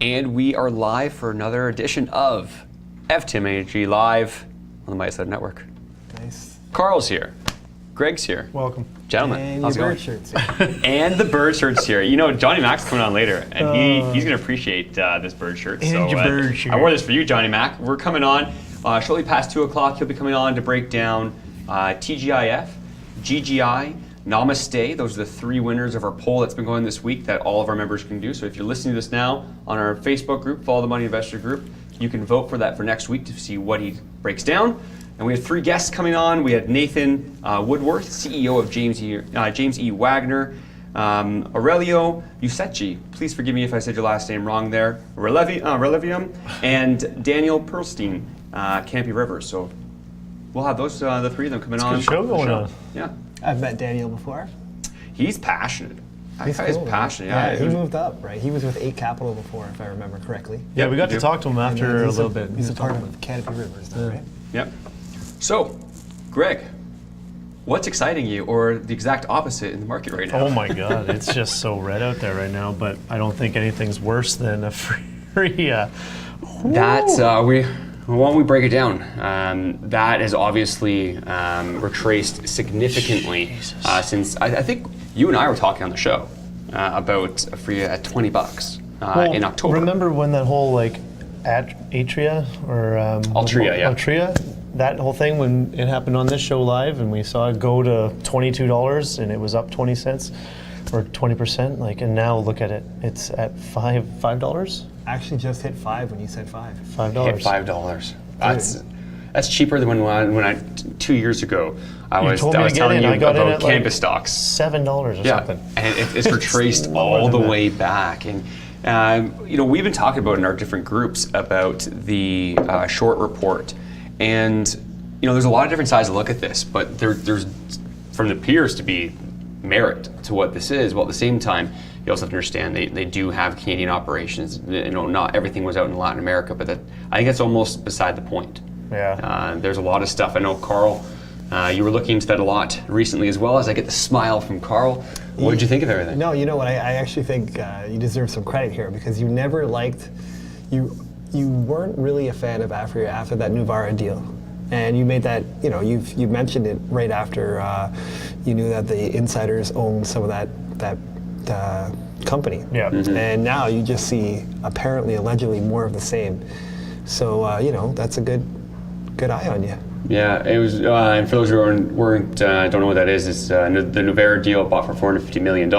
And we are live for another edition of FTMIG Live on the Midas Letter Network. Nice. Carl's here. Greg's here. Welcome. Gentlemen, And how's it your going? bird shirt's here. And the bird shirt's here. You know, Jonny Mac's coming on later, and he's going to appreciate this bird shirt. And your bird shirt. I wore this for you, Jonny Mac. We're coming on shortly past 2 o'clock. He'll be coming on to break down TGIF, GGI, Namaste. Those are the 3 winners of our poll that's been going this week that all of our members can do. So if you're listening to this now on our Facebook group, Follow the Money Investor group, you can vote for that for next week to see what he breaks down. And we have 3 guests coming on. We had Nathan Woodworth, CEO of James E. Wagner, Aurelio Useche, please forgive me if I said your last name wrong there, Relevium, and Daniel Perlstein, Campy Rivers. So we'll have those, the 3 of them coming on. Good show going on. Yeah. I've met Daniel before. He's passionate. He's He's cool, passionate. Yeah, Yeah, he moved up, right? He was with 8 Capital before, if I remember correctly. Yeah, we got to do. talk to him after a he's little bit. He's a part of Cannabis Rivers now, right? Yep. So, Greg, what's exciting you, or the exact opposite in the market right now? Oh my God, it's just so red out there right now. But I don't think anything's worse than a free. That's why don't we break it down? That has obviously retraced significantly since I think you and I were talking on the show about a free at $20 in October. Remember when that whole Atria or Altria, yeah. Altria, that whole thing when it happened on this show live, and we saw it go to $22 and it was up 20 cents or 20%. And now look at it, it's at $5. Actually just hit 5 when you said 5. $5. Hit $5. That's cheaper than when I 2 years ago I was told me to get telling in. you I got in about at cannabis stocks. $7 or something. And it's retraced all the way back. And we've been talking about in our different groups about the short report, and there's a lot of different sides to look at this, but there's from the peers to be merit to what this is. While at the same time, you also have to understand they do have Canadian operations. Not everything was out in Latin America, but I think that's almost beside the point. Yeah. There's a lot of stuff. I know, Carl, you were looking into that a lot recently as well, as I get the smile from Carl. What did you think of everything? No, you know what? I actually think you deserve some credit here, because you never liked, you weren't really a fan of Afria after that Nuvara deal. And you made that, you mentioned it right after you knew that the insiders owned some of that company. Yeah. Mm-hmm. And now you just see apparently, allegedly, more of the same. So, that's a good eye on you. Yeah, it was, and for those who don't know what that is, it's the Nuvera deal bought for $450 million.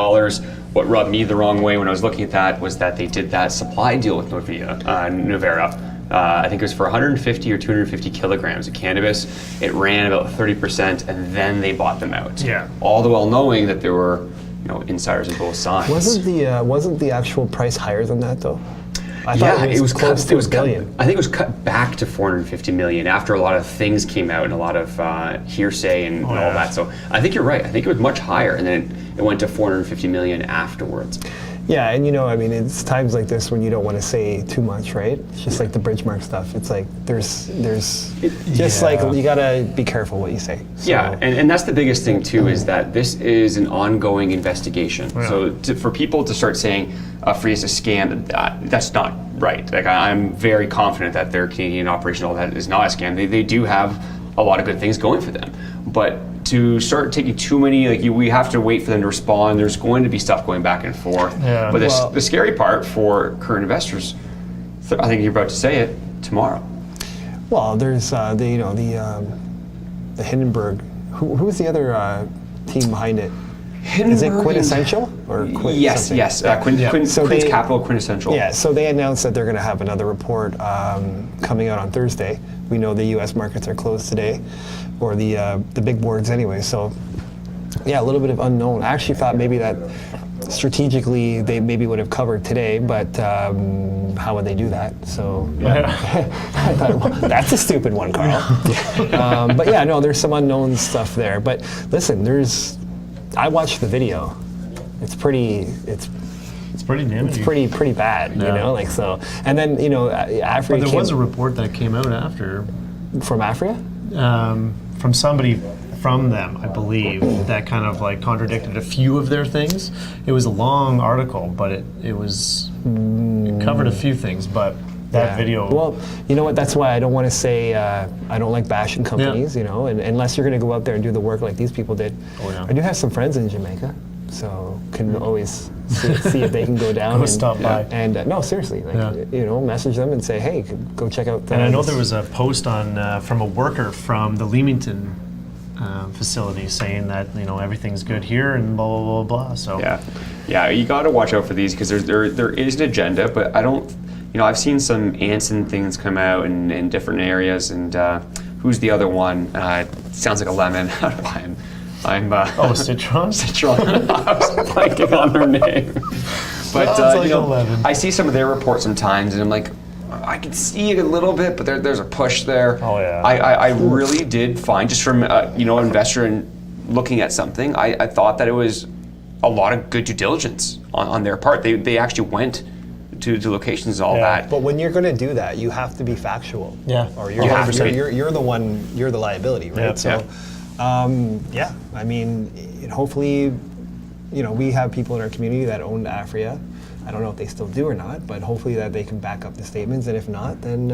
What rubbed me the wrong way when I was looking at that was that they did that supply deal with Nuvera. I think it was for 150 or 250 kilograms of cannabis. It ran about 30%, and then they bought them out. Yeah. All the while knowing that there were insiders on both sides. Wasn't the actual price higher than that though? I Yeah, it was close cut. to It was $1 billion. I think it was cut back to 450 million after a lot of things came out and a lot of hearsay and all yeah. that. So I think you're right. I think it was much higher, and then it went to 450 million afterwards. Yeah, and it's times like this when you don't want to say too much, right? It's just like the Bridgemark stuff. It's like there's like you gotta be careful what you say. So, Yeah, and that's the biggest thing too, is that this is an ongoing investigation. Yeah. So for people to start saying free is a scam, that's not right. I'm very confident that their Canadian operation, all that, is not a scam. They do have a lot of good things going for them, but to start taking too many, we have to wait for them to respond. There's going to be stuff going back and forth. Yeah. But the scary part for current investors, I think you're about to say it, tomorrow. Well, there's the Hindenburg. Who's the other team behind it? Is it Quintessential or Yes. Quint's Capital, Quintessential. Yeah, so they announced that they're going to have another report coming out on Thursday. We know the U.S. markets are closed today, or the big boards anyway. So, yeah, a little bit of unknown. I actually thought maybe that strategically they maybe would have covered today, but how would they do that? So I thought, well, that's a stupid one, Carl. But yeah, no, there's some unknown stuff there. But listen, I watched the video. It's pretty damaging. It's pretty bad, Yeah. so. And then Afria. But there was a report that came out after from Afria. From somebody, I from them, I believe, that kind of like contradicted a few of their things. It was a long article, but it covered a few things, but that video. Well, you know what? That's why I don't want to say I don't like bashing companies. You know, and unless you're going to go out there and do the work like these people did. Oh, yeah. I do have some friends in Jamaica, so can always see if they can go down and stop by. And no, seriously, like you know, message them and say, hey, go check out. And I know there was a post on from a worker from the Leamington facility saying that, you know, everything's good here and blah blah blah blah. So yeah, you got to watch out for these because there is an agenda, but I don't. You know, I've seen some Anson things come out in different areas, and who's the other one? Sounds like a lemon. Citron? Citron. I was blanking on their name. But you know, I see some of their reports sometimes, and I'm like, I can see it a little bit, but there's a push there. Oh yeah. I really did find, just from you know, an investor and looking at something, I thought that it was a lot of good due diligence on their part. They actually went to locations and all that. But when you're going to do that, you have to be factual. Yeah. Or You have to be. you're the one, you're the liability, right? Yeah. So, yeah. I mean, hopefully, you know, we have people in our community that own Afria. I don't know if they still do or not, but hopefully that they can back up the statements. And if not, then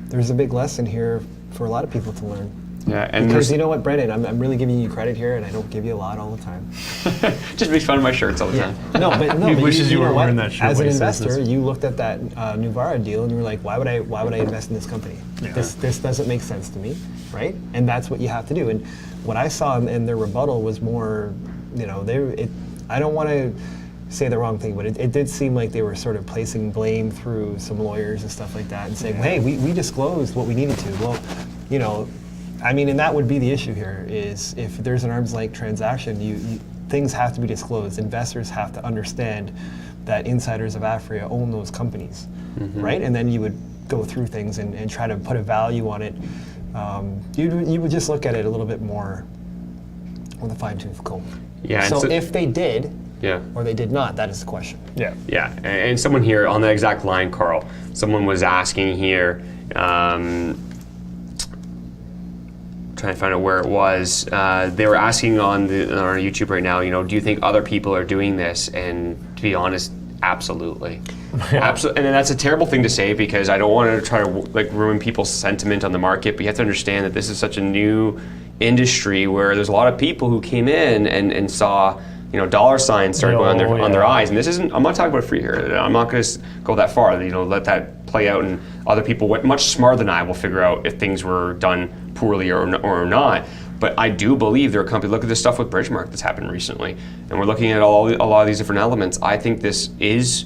there's a big lesson here for a lot of people to learn. Yeah, and because you know what, Brendan, I'm really giving you credit here, and I don't give you a lot all the time. just make fun of my shirts all the time. He wishes you were wearing that shirt. As an investor, you looked at that Nuvara deal and you were like, why would I invest in this company? Yeah. This doesn't make sense to me, right? And that's what you have to do. And what I saw in their rebuttal was more, you know, I don't want to say the wrong thing, but it did seem like they were sort of placing blame through some lawyers and stuff like that, and saying, hey, we disclosed what we needed to. Well, you know, I mean, and that would be the issue here, is if there's an arm's length transaction, things have to be disclosed. Investors have to understand that insiders of Afria own those companies, right? And then you would go through things and try to put a value on it. You would just look at it a little bit more with a fine-tooth comb. Yeah. So if they did, yeah, or they did not, that is the question. Yeah. Yeah, and someone here on that exact line, Carl, someone was asking here, trying to find out where it was. They were asking on our YouTube right now, you know, do you think other people are doing this? And to be honest, absolutely. Absolutely. And that's a terrible thing to say, because I don't want to try to like ruin people's sentiment on the market, but you have to understand that this is such a new industry where there's a lot of people who came in and saw, you know, dollar signs start going on their eyes. And this isn't, I'm not talking about free here. I'm not going to go that far, you know, let that play out, and other people much smarter than I will figure out if things were done poorly or not. But I do believe there are companies, look at this stuff with Bridgemark that's happened recently, and we're looking at a lot of these different elements. I think this is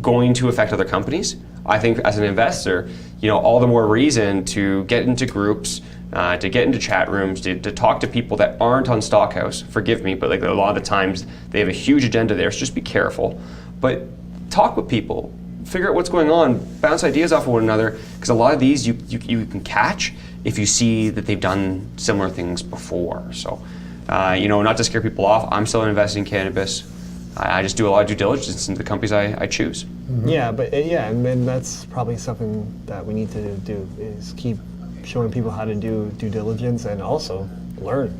going to affect other companies. I think as an investor, you know, all the more reason to get into groups, to get into chat rooms, to talk to people that aren't on Stockhouse. Forgive me, but like a lot of the times they have a huge agenda there, so just be careful. But talk with people, figure out what's going on, bounce ideas off of one another, because a lot of these you can catch if you see that they've done similar things before. So, you know, not to scare people off, I'm still investing in cannabis. I just do a lot of due diligence into the companies I choose. Yeah, but and that's probably something that we need to do, is keep showing people how to do due diligence and also learn.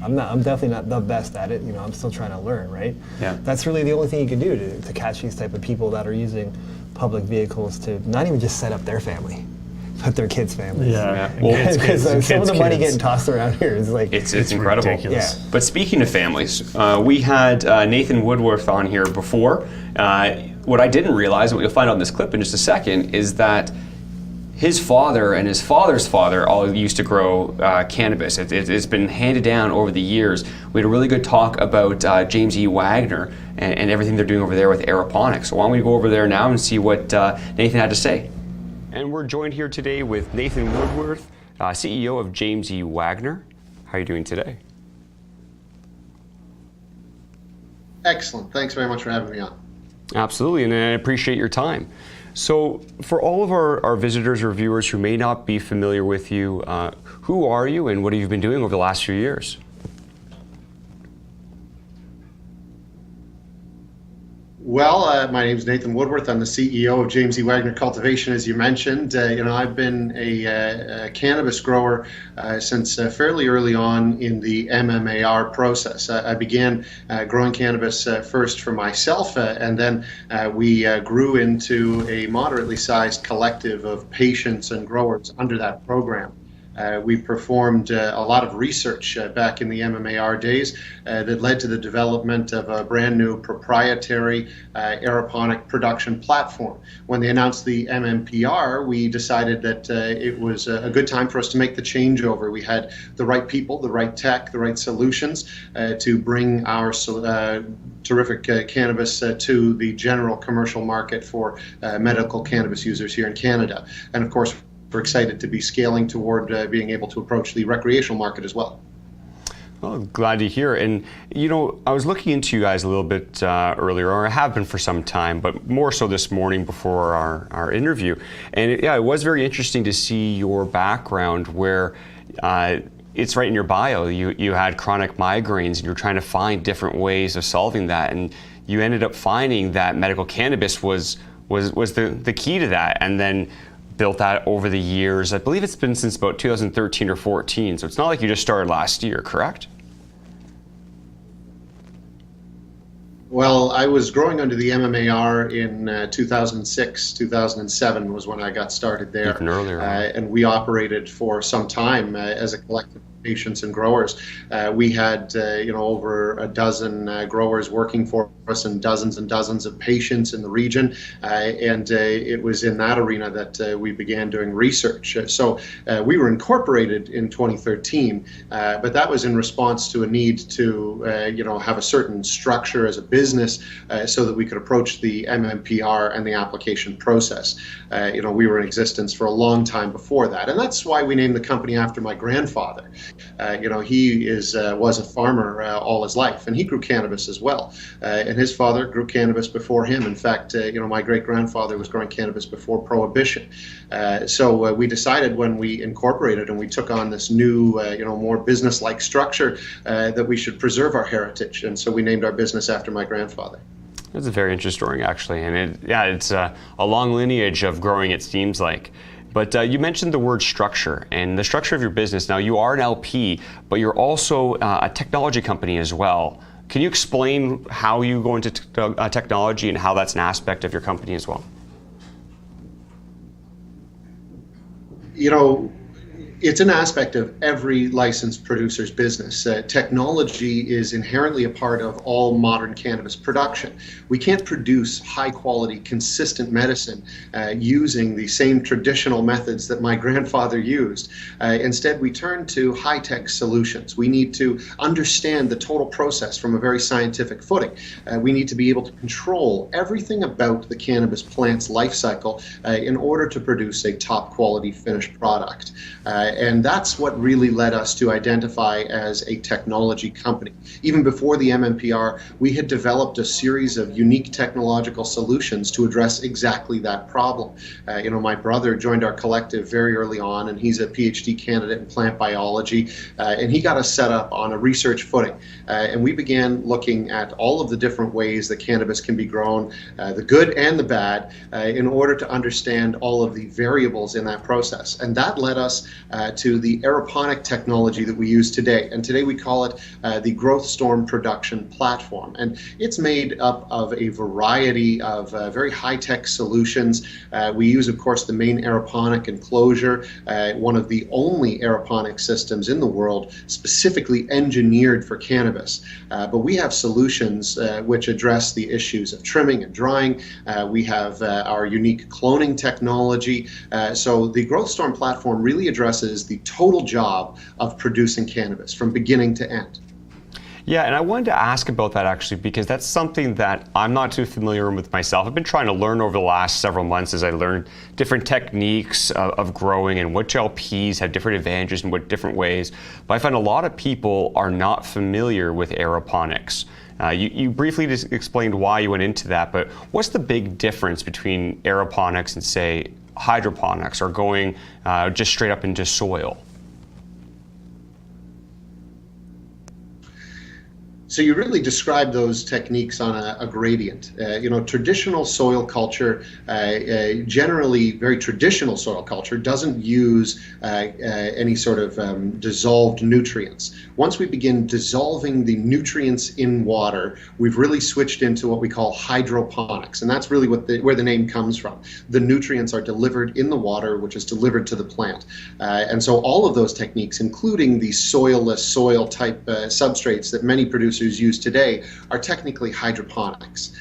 I'm definitely not the best at it. You know, I'm still trying to learn, right? Yeah. That's really the only thing you can do to catch these type of people that are using public vehicles to not even just set up their family, but their kids' families. Yeah. Well, because some of the money getting tossed around here is like it's incredible. Ridiculous. Yeah. But speaking of families, we had Nathan Woodworth on here before. What I didn't realize, and what you'll find out in this clip in just a second, is that his father and his father's father all used to grow cannabis. It's been handed down over the years. We had a really good talk about James E. Wagner and everything they're doing over there with aeroponics. So why don't we go over there now and see what Nathan had to say. And we're joined here today with Nathan Woodworth, CEO of James E. Wagner. How are you doing today? Excellent. Thanks very much for having me on. Absolutely, and I appreciate your time. So for all of our visitors or viewers who may not be familiar with you, who are you and what have you been doing over the last few years? Well, my name is Nathan Woodworth. I'm the CEO of Wagner Cultivation, as you mentioned. I've been a cannabis grower since fairly early on in the MMAR process. I began growing cannabis first for myself, and then we grew into a moderately sized collective of patients and growers under that program. We performed a lot of research back in the MMAR days that led to the development of a brand new proprietary aeroponic production platform. When they announced the MMPR, we decided that it was a good time for us to make the changeover. We had the right people, the right tech, the right solutions to bring our terrific cannabis to the general commercial market for medical cannabis users here in Canada. And of course, we're excited to be scaling toward being able to approach the recreational market as well. Well, glad to hear. And, I was looking into you guys a little bit earlier, or I have been for some time, but more so this morning before our interview. And it was very interesting to see your background where it's right in your bio. You had chronic migraines and you're trying to find different ways of solving that. And you ended up finding that medical cannabis was the key to that. And then built that over the years. I believe it's been since about 2013 or 14, so it's not like you just started last year, correct? Well, I was growing under the MMAR in 2006, 2007 was when I got started there. Even earlier. And we operated for some time as a collective of patients and growers. We had, over a dozen growers working for us and dozens of patients in the region. And it was in that arena that we began doing research. So we were incorporated in 2013, but that was in response to a need to, have a certain structure as a business so that we could approach the MMPR and the application process. We were in existence for a long time before that. And that's why we named the company after my grandfather. He was a farmer all his life, and he grew cannabis as well. And his father grew cannabis before him. In fact, my great-grandfather was growing cannabis before Prohibition. So we decided when we incorporated and we took on this new, more business-like structure that we should preserve our heritage. And so we named our business after my grandfather. That's a very interesting story, actually. And it's a long lineage of growing, it seems like. But you mentioned the word structure and the structure of your business. Now, you are an LP, but you're also a technology company as well. Can you explain how you go into technology and how that's an aspect of your company as well? It's an aspect of every licensed producer's business. Technology is inherently a part of all modern cannabis production. We can't produce high-quality, consistent medicine using the same traditional methods that my grandfather used. Instead, we turn to high-tech solutions. We need to understand the total process from a very scientific footing. We need to be able to control everything about the cannabis plant's life cycle in order to produce a top-quality finished product. And that's what really led us to identify as a technology company. Even before the MMPR, we had developed a series of unique technological solutions to address exactly that problem. My brother joined our collective very early on, and he's a PhD candidate in plant biology, and he got us set up on a research footing. And we began looking at all of the different ways that cannabis can be grown, the good and the bad, in order to understand all of the variables in that process. And that led us to the aeroponic technology that we use today. And today we call it the Growth Storm Production Platform. And it's made up of a variety of very high-tech solutions. We use, of course, the main aeroponic enclosure, one of the only aeroponic systems in the world specifically engineered for cannabis. But we have solutions which address the issues of trimming and drying. We have our unique cloning technology. So the Growth Storm platform really addresses the total job of producing cannabis from beginning to end. Yeah, and I wanted to ask about that actually, because that's something that I'm not too familiar with myself. I've been trying to learn over the last several months as I learned different techniques of growing and which LPs have different advantages in what different ways. But I find a lot of people are not familiar with aeroponics. You briefly just explained why you went into that, but what's the big difference between aeroponics and, say, hydroponics, or going just straight up into soil? So you really describe those techniques on a gradient. Traditional soil culture, generally very traditional soil culture, doesn't use any sort of dissolved nutrients. Once we begin dissolving the nutrients in water, we've really switched into what we call hydroponics, and that's really where the name comes from. The nutrients are delivered in the water, which is delivered to the plant. And so all of those techniques, including the soilless soil type substrates that many producers use today, are technically hydroponics.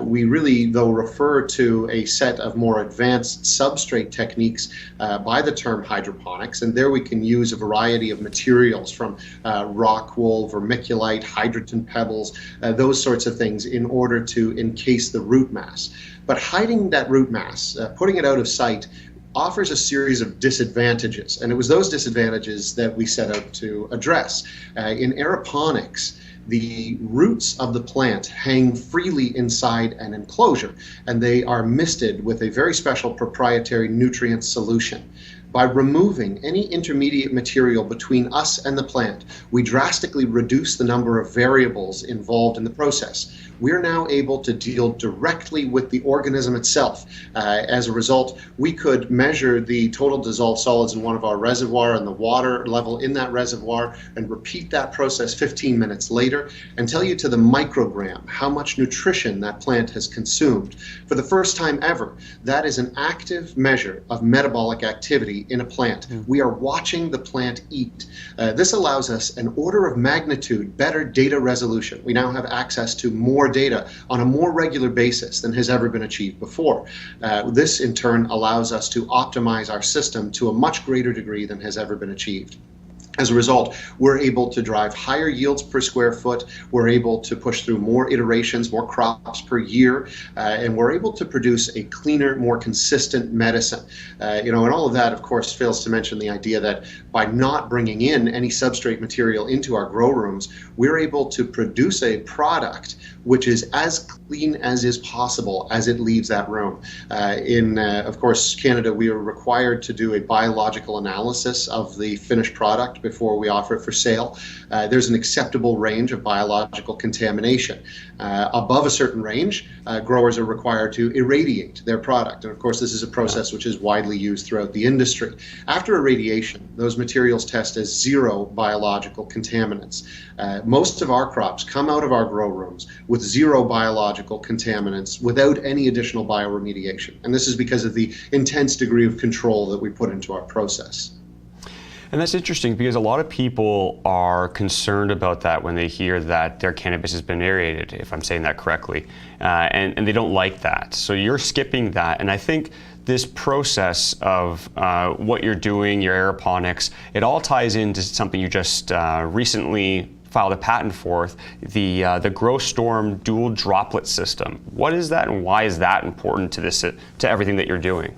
We really, though, refer to a set of more advanced substrate techniques by the term hydroponics, and there we can use a variety of materials from rock wool, vermiculite, hydrogen pebbles, those sorts of things in order to encase the root mass. But hiding that root mass, putting it out of sight, offers a series of disadvantages, and it was those disadvantages that we set out to address. In aeroponics, the roots of the plant hang freely inside an enclosure, and they are misted with a very special proprietary nutrient solution. By removing any intermediate material between us and the plant, we drastically reduce the number of variables involved in the process. We're now able to deal directly with the organism itself. As a result, we could measure the total dissolved solids in one of our reservoir and the water level in that reservoir and repeat that process 15 minutes later and tell you to the microgram how much nutrition that plant has consumed. For the first time ever, that is an active measure of metabolic activity in a plant. We are watching the plant eat. This allows us an order of magnitude better data resolution. We now have access to more data on a more regular basis than has ever been achieved before. This in turn allows us to optimize our system to a much greater degree than has ever been achieved. As a result, we're able to drive higher yields per square foot, we're able to push through more iterations, more crops per year, and we're able to produce a cleaner, more consistent medicine. And all of that, of course, fails to mention the idea that by not bringing in any substrate material into our grow rooms, we're able to produce a product which is as clean as is possible as it leaves that room. Of course, Canada, we are required to do a biological analysis of the finished product before we offer it for sale. There's an acceptable range of biological contamination. Above a certain range, growers are required to irradiate their product. And of course, this is a process which is widely used throughout the industry. After irradiation, those materials test as zero biological contaminants. Most of our crops come out of our grow rooms with zero biological contaminants without any additional bioremediation. And this is because of the intense degree of control that we put into our process. And that's interesting because a lot of people are concerned about that when they hear that their cannabis has been aerated, if I'm saying that correctly, and they don't like that. So you're skipping that, and I think this process of what you're doing, your aeroponics, it all ties into something you just recently filed a patent for, the Grow Storm dual droplet system. What is that, and why is that important to this, to everything that you're doing?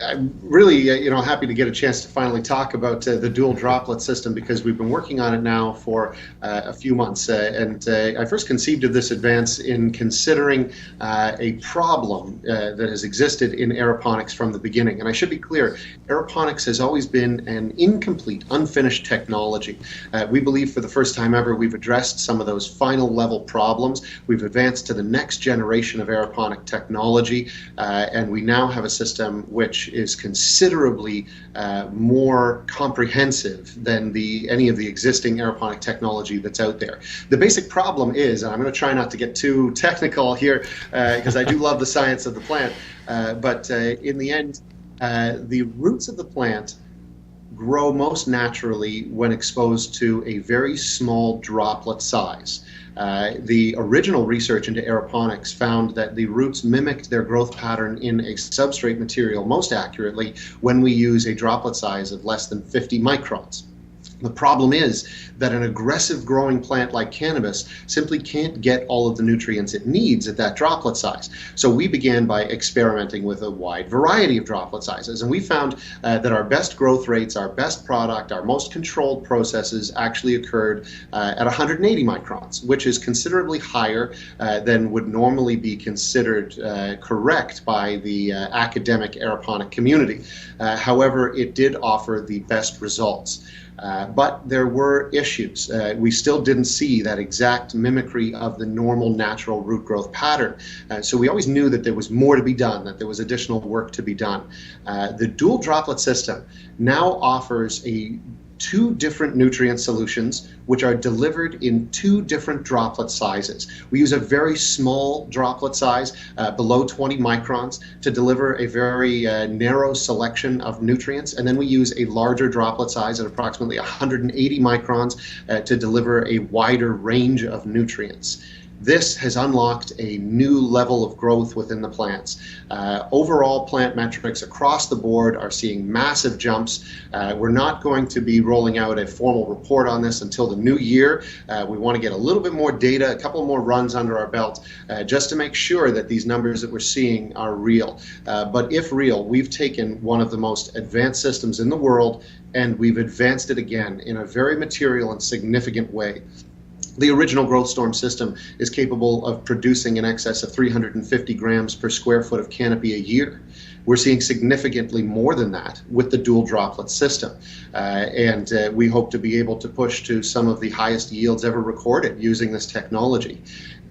I'm really, happy to get a chance to finally talk about the dual droplet system because we've been working on it now for a few months. I first conceived of this advance in considering a problem that has existed in aeroponics from the beginning. And I should be clear, aeroponics has always been an incomplete, unfinished technology. We believe for the first time ever we've addressed some of those final level problems. We've advanced to the next generation of aeroponic technology, and we now have a system which is considerably more comprehensive than any of the existing aeroponic technology that's out there. The basic problem is, and I'm going to try not to get too technical here because I do love the science of the plant, but in the end, the roots of the plant grow most naturally when exposed to a very small droplet size. The original research into aeroponics found that the roots mimicked their growth pattern in a substrate material most accurately when we use a droplet size of less than 50 microns. The problem is that an aggressive growing plant like cannabis simply can't get all of the nutrients it needs at that droplet size. So we began by experimenting with a wide variety of droplet sizes, and we found that our best growth rates, our best product, our most controlled processes actually occurred at 180 microns, which is considerably higher than would normally be considered correct by the academic aeroponic community. However, it did offer the best results. But there were issues. We still didn't see that exact mimicry of the normal natural root growth pattern. So we always knew that there was more to be done, that there was additional work to be done. The dual droplet system now offers two different nutrient solutions which are delivered in two different droplet sizes. We use a very small droplet size, below 20 microns, to deliver a very narrow selection of nutrients, and then we use a larger droplet size at approximately 180 microns to deliver a wider range of nutrients. This has unlocked a new level of growth within the plants. Overall plant metrics across the board are seeing massive jumps. We're not going to be rolling out a formal report on this until the new year. We want to get a little bit more data, a couple more runs under our belt, just to make sure that these numbers that we're seeing are real. But if real, we've taken one of the most advanced systems in the world and we've advanced it again in a very material and significant way. The original growth storm system is capable of producing in excess of 350 grams per square foot of canopy a year. We're seeing significantly more than that with the dual droplet system. And we hope to be able to push to some of the highest yields ever recorded using this technology.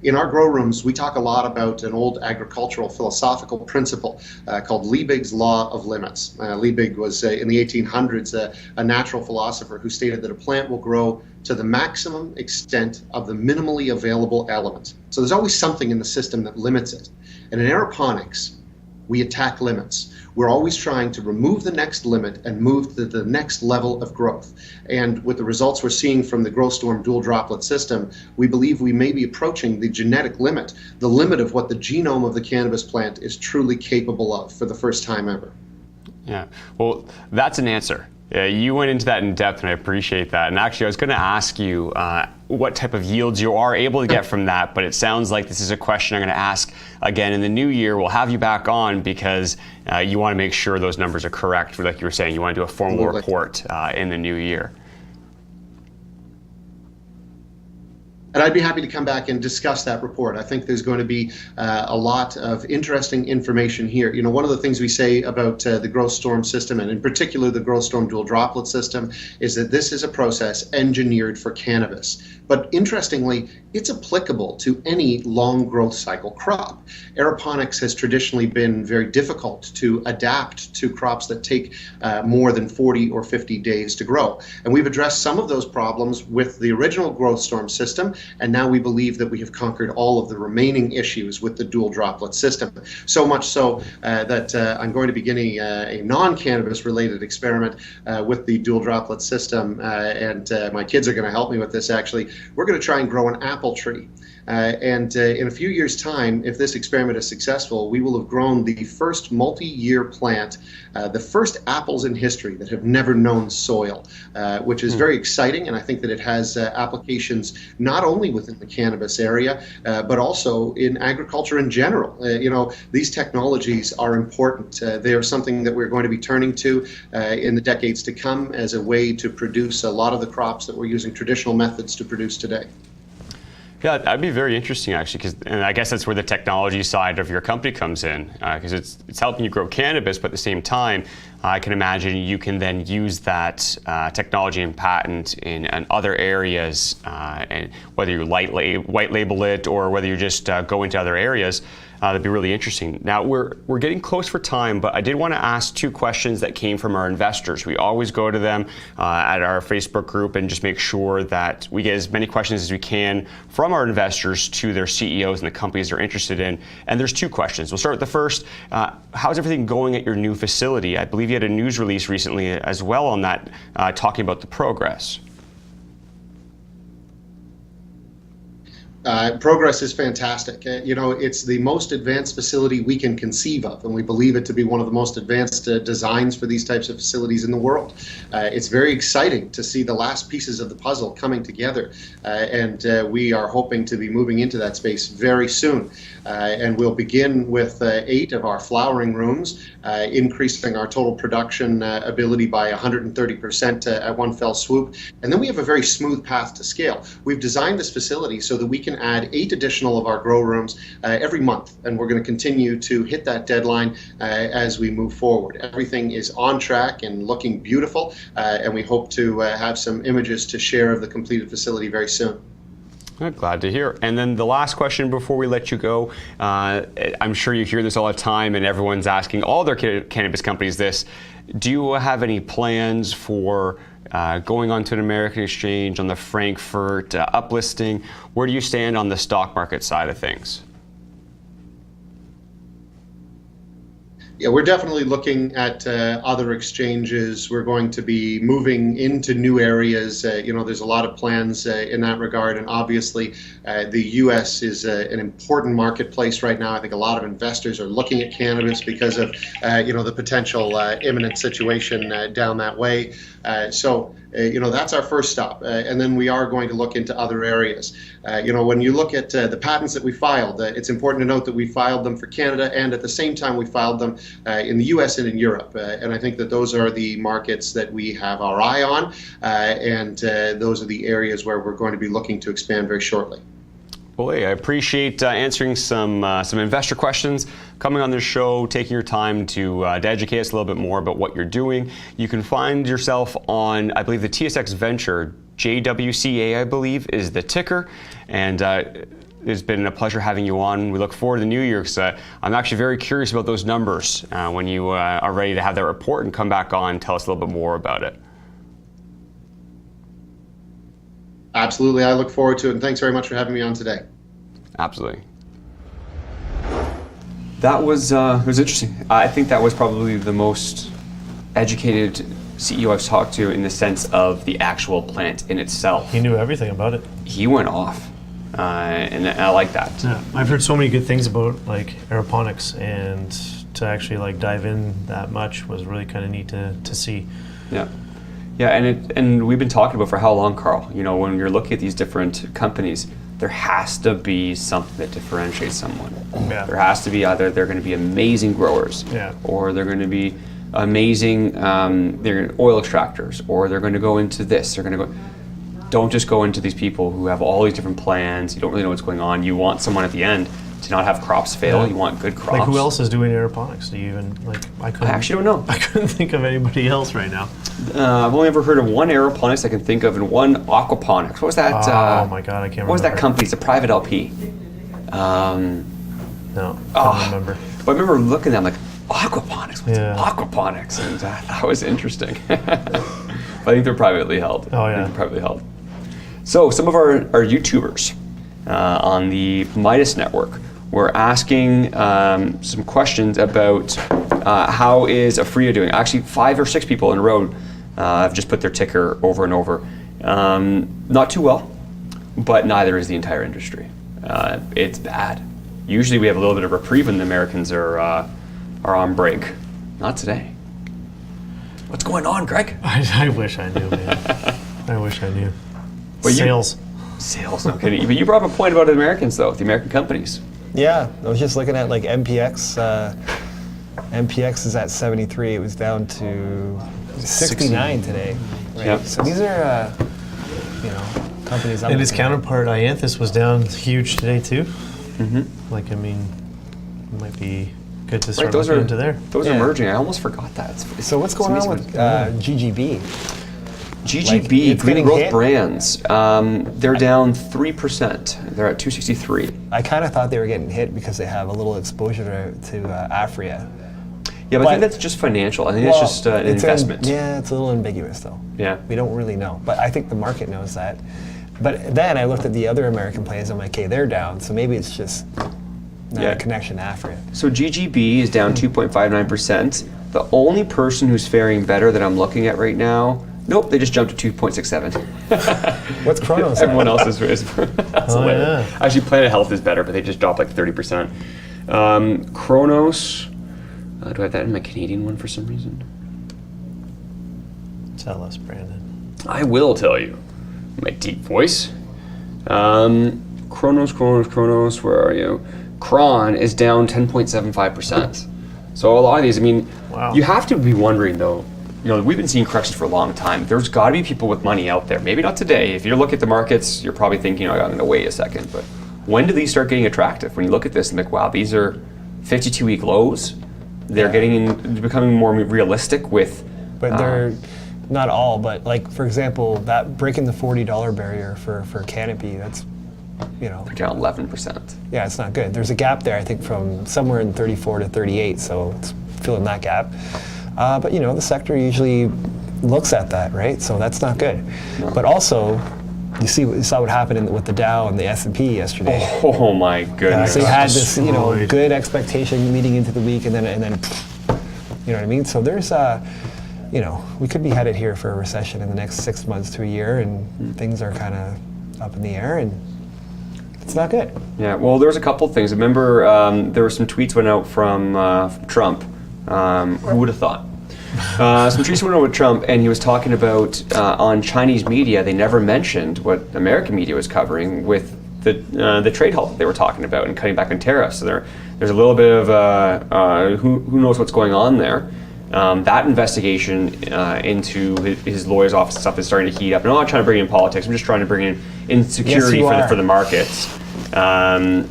In our grow rooms, we talk a lot about an old agricultural philosophical principle called Liebig's Law of Limits. Liebig was, in the 1800s, a natural philosopher who stated that a plant will grow to the maximum extent of the minimally available element. So there's always something in the system that limits it. And in aeroponics, we attack limits. We're always trying to remove the next limit and move to the next level of growth. And with the results we're seeing from the Growth Storm dual droplet system, we believe we may be approaching the genetic limit, the limit of what the genome of the cannabis plant is truly capable of for the first time ever. Yeah, well, that's an answer. You went into that in depth, and I appreciate that. And actually, I was going to ask you what type of yields you are able to get from that, but it sounds like this is a question I'm going to ask again in the new year. We'll have you back on because you want to make sure those numbers are correct. Like you were saying, you want to do a formal report in the new year. And I'd be happy to come back and discuss that report. I think there's going to be a lot of interesting information here. You know, one of the things we say about the growth storm system, and in particular the growth storm dual droplet system, is that this is a process engineered for cannabis. But interestingly, it's applicable to any long growth cycle crop. Aeroponics has traditionally been very difficult to adapt to crops that take more than 40 or 50 days to grow. And we've addressed some of those problems with the original growth storm system, and now we believe that we have conquered all of the remaining issues with the dual droplet system. So much so that I'm going to be beginning a non-cannabis related experiment with the dual droplet system, and my kids are going to help me with this actually. We're going to try and grow an apple tree. And in a few years' time, if this experiment is successful, we will have grown the first multi-year plant, the first apples in history that have never known soil, which is very exciting. And I think that it has applications not only within the cannabis area, but also in agriculture in general. You know, these technologies are important. They are something that we're going to be turning to in the decades to come as a way to produce a lot of the crops that we're using traditional methods to produce today. Yeah, that'd be very interesting actually, and I guess that's where the technology side of your company comes in, because it's helping you grow cannabis, but at the same time, I can imagine you can then use that technology and patent in other areas, and whether you white label it or whether you just go into other areas. That'd be really interesting. Now, we're getting close for time, but I did want to ask two questions that came from our investors. We always go to them at our Facebook group and just make sure that we get as many questions as we can from our investors to their CEOs and the companies they're interested in. And there's two questions. We'll start with the first. How's everything going at your new facility? I believe you had a news release recently as well on that, talking about the progress. Progress is fantastic. You know, it's the most advanced facility we can conceive of, and we believe it to be one of the most advanced designs for these types of facilities in the world. It's very exciting to see the last pieces of the puzzle coming together, and we are hoping to be moving into that space very soon. And we'll begin with 8 of our flowering rooms, increasing our total production ability by 130% at one fell swoop. And then we have a very smooth path to scale. We've designed this facility so that we can can add 8 additional of our grow rooms every month, and we're going to continue to hit that deadline as we move forward. Everything is on track and looking beautiful, and we hope to have some images to share of the completed facility very soon. Good, glad to hear. And then the last question before we let you go, I'm sure you hear this all the time and everyone's asking all their cannabis companies this. Do you have any plans for going onto an American exchange, on the Frankfurt, uplisting? Where do you stand on the stock market side of things? Yeah, we're definitely looking at other exchanges. We're going to be moving into new areas. There's a lot of plans in that regard, and obviously the U.S. is an important marketplace right now. I think a lot of investors are looking at cannabis because of the potential imminent situation down that way. So that's our first stop, and then we are going to look into other areas. When you look at the patents that we filed, it's important to note that we filed them for Canada, and at the same time we filed them in the U.S. and in Europe. And I think that those are the markets that we have our eye on, and those are the areas where we're going to be looking to expand very shortly. Well, hey, I appreciate answering some investor questions, coming on this show, taking your time to educate us a little bit more about what you're doing. You can find yourself on, I believe, the TSX Venture, JWCA, I believe, is the ticker. And it's been a pleasure having you on. We look forward to the new year because I'm actually very curious about those numbers when you are ready to have that report and come back on and tell us a little bit more about it. Absolutely. I look forward to it, and thanks very much for having me on today. Absolutely. That was it was interesting. I think that was probably the most educated CEO I've talked to in the sense of the actual plant in itself. He knew everything about it. He went off, and I like that. Yeah, I've heard so many good things about aeroponics, and to actually dive in that much was really kind of neat to see. Yeah. Yeah, and we've been talking about for how long, Carl? When you're looking at these different companies, there has to be something that differentiates someone. Yeah. There has to be either they're going to be amazing growers, or they're going to be amazing they're oil extractors, or they're going to go into this. They're going to go. Don't just go into these people who have all these different plans. You don't really know what's going on. You want someone at the end to not have crops fail. Yeah. You want good crops. Who else is doing aeroponics? Do you even I actually don't know. I couldn't think of anybody else right now. I've only ever heard of one aeroponics I can think of, and one aquaponics. What was that? Oh my god, I can't remember. What was that company? It's a private LP. No, I don't remember. But I remember looking at them like, aquaponics? What's Yeah. aquaponics? And that was interesting. But I think they're privately held. Oh, yeah. I think they're privately held. So some of our YouTubers on the Midas network were asking some questions about how is Aphria doing. Actually, 5 or 6 people in a row have just put their ticker over and over. Not too well, but neither is the entire industry. It's bad. Usually we have a little bit of reprieve when the Americans are on break. Not today. What's going on, Greg? I wish I knew, man. I wish I knew. Well, Sales. Sales, no kidding. But you brought up a point about the Americans, though, the American companies. Yeah, I was just looking at MPX. MPX is at 73. It was down to 69 today. Right? Yep. So these are, companies. And his counterpart, Ianthus, was down huge today, too. Mm-hmm. It might be good to start looking into there. Those are merging. I almost forgot that. So what's going on with GGB? GGB, it's Green getting Growth hit? Brands, they're down 3%. They're at 263. I kind of thought they were getting hit because they have a little exposure to Aphria. Yeah, but I think that's just financial. I think that's just an investment. It's a little ambiguous, though. Yeah. We don't really know. But I think the market knows that. But then I looked at the other American plays. I'm like, okay, they're down. So maybe it's just not a connection to Aphria. So GGB is down 2.59%. The only person who's faring better that I'm looking at right now, nope, they just jumped to 2.67. What's Kronos? Everyone else is that's Oh, yeah. Actually, Planet Health is better, but they just dropped 30%. Kronos, do I have that in my Canadian one for some reason? Tell us, Brandon. I will tell you. My deep voice. Kronos, where are you? Kron is down 10.75%. So a lot of these, Wow. You have to be wondering though, we've been seeing corrections for a long time. There's got to be people with money out there. Maybe not today. If you look at the markets, you're probably thinking, I'm going to wait a second. But when do these start getting attractive? When you look at this and like, wow, these are 52-week lows. They're becoming more realistic with. But they're not all, but like for example, that breaking the $40 barrier for Canopy, that's They're down 11%. Yeah, it's not good. There's a gap there, I think, from somewhere in 34 to 38, so it's filling that gap. But the sector usually looks at that, right? So that's not good. No. But also, you saw what happened with the Dow and the S&P yesterday. Oh my goodness! So you had this, good expectation leading into the week, and then, you know what I mean? So there's, we could be headed here for a recession in the next 6 months to a year, and things are kind of up in the air, and it's not good. Yeah. Well, there was a couple of things. I remember there were some tweets went out from Trump. Who would have thought? Some tweets went out with Trump, and he was talking about on Chinese media. They never mentioned what American media was covering with the trade halt that they were talking about and cutting back on tariffs. So there's a little bit of who knows what's going on there. That investigation into his lawyer's office and stuff is starting to heat up. And I'm not trying to bring in politics. I'm just trying to bring in insecurity for the markets. And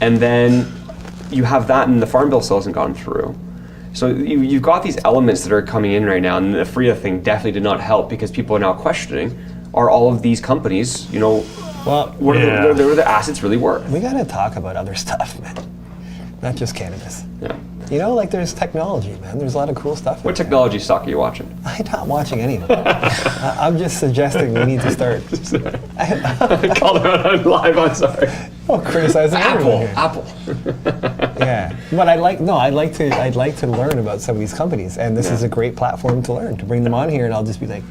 then you have that, and the Farm Bill still hasn't gone through. So you've got these elements that are coming in right now, and the FRIA thing definitely did not help because people are now questioning: are all of these companies, what are the assets really worth? We got to talk about other stuff, man. Not just cannabis. Yeah. There's technology, man. There's a lot of cool stuff. What technology stock are you watching? I'm not watching any of it. I'm just suggesting we need to start. Call them out on live. I'm sorry. Oh, criticizing everyone here. Apple. Yeah, but I'd like to learn about some of these companies, and this is a great platform to learn. To bring them on here, and I'll just be like,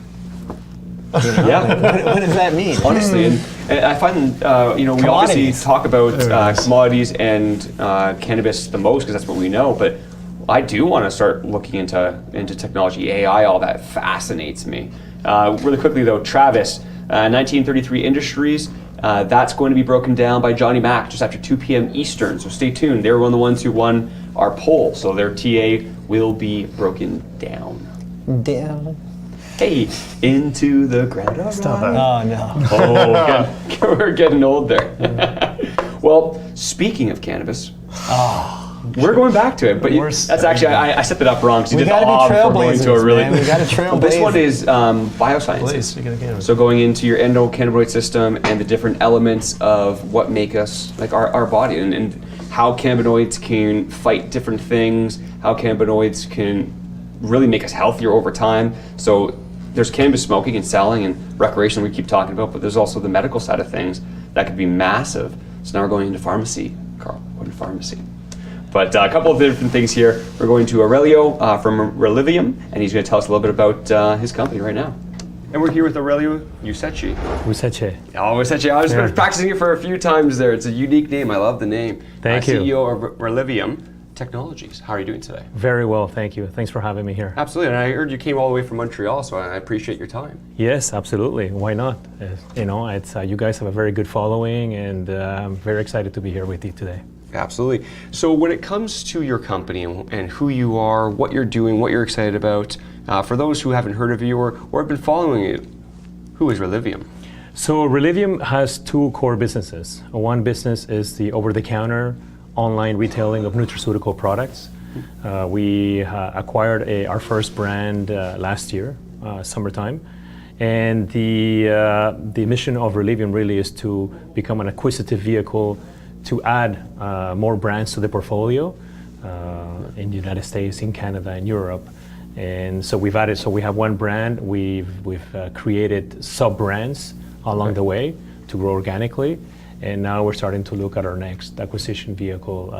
what does that mean? Honestly, and I find we obviously talk about commodities and cannabis the most because that's what we know. But I do want to start looking into technology, AI, all that fascinates me. Really quickly though, Travis, 1933 Industries. That's going to be broken down by Jonny Mac just after 2 p.m. Eastern. So stay tuned. They were one of the ones who won our poll, so their TA will be broken down. Down. Hey, into the ground. Stop that. Oh no. Oh, we're getting old there. Well, speaking of cannabis, we're going back to it, but that's actually, I set that up wrong because you We did the gotta be before going to a really. man. We got to trailblaze. Well, this one is biosciences. Speaking of cannabis. So going into your endocannabinoid system and the different elements of what make us, like our body, and how cannabinoids can fight different things, how cannabinoids can really make us healthier over time. So there's cannabis smoking and selling and recreation we keep talking about, but there's also the medical side of things that could be massive. So now we're going into pharmacy. Carl, what is pharmacy? But a couple of different things here. We're going to Aurelio from Relevium, and he's going to tell us a little bit about his company right now. And we're here with Aurelio Useche. Useche. Oh, Useche. I was practicing it for a few times there. It's a unique name. I love the name. Thank you. CEO of Relevium Technologies. How are you doing today? Very well, thank you. Thanks for having me here. Absolutely. And I heard you came all the way from Montreal, so I appreciate your time. Yes, absolutely. Why not? It's you guys have a very good following, and I'm very excited to be here with you today. Absolutely. So when it comes to your company and who you are, what you're doing, what you're excited about, for those who haven't heard of you or have been following it, who is Relevium? So Relevium has two core businesses. One business is the over-the-counter online retailing of nutraceutical products. We acquired our first brand last year, summertime. And the mission of Relevium really is to become an acquisitive vehicle to add more brands to the portfolio in the United States, in Canada, and Europe. And so we have one brand. We've created sub-brands along the way to grow organically. And now we're starting to look at our next acquisition vehicle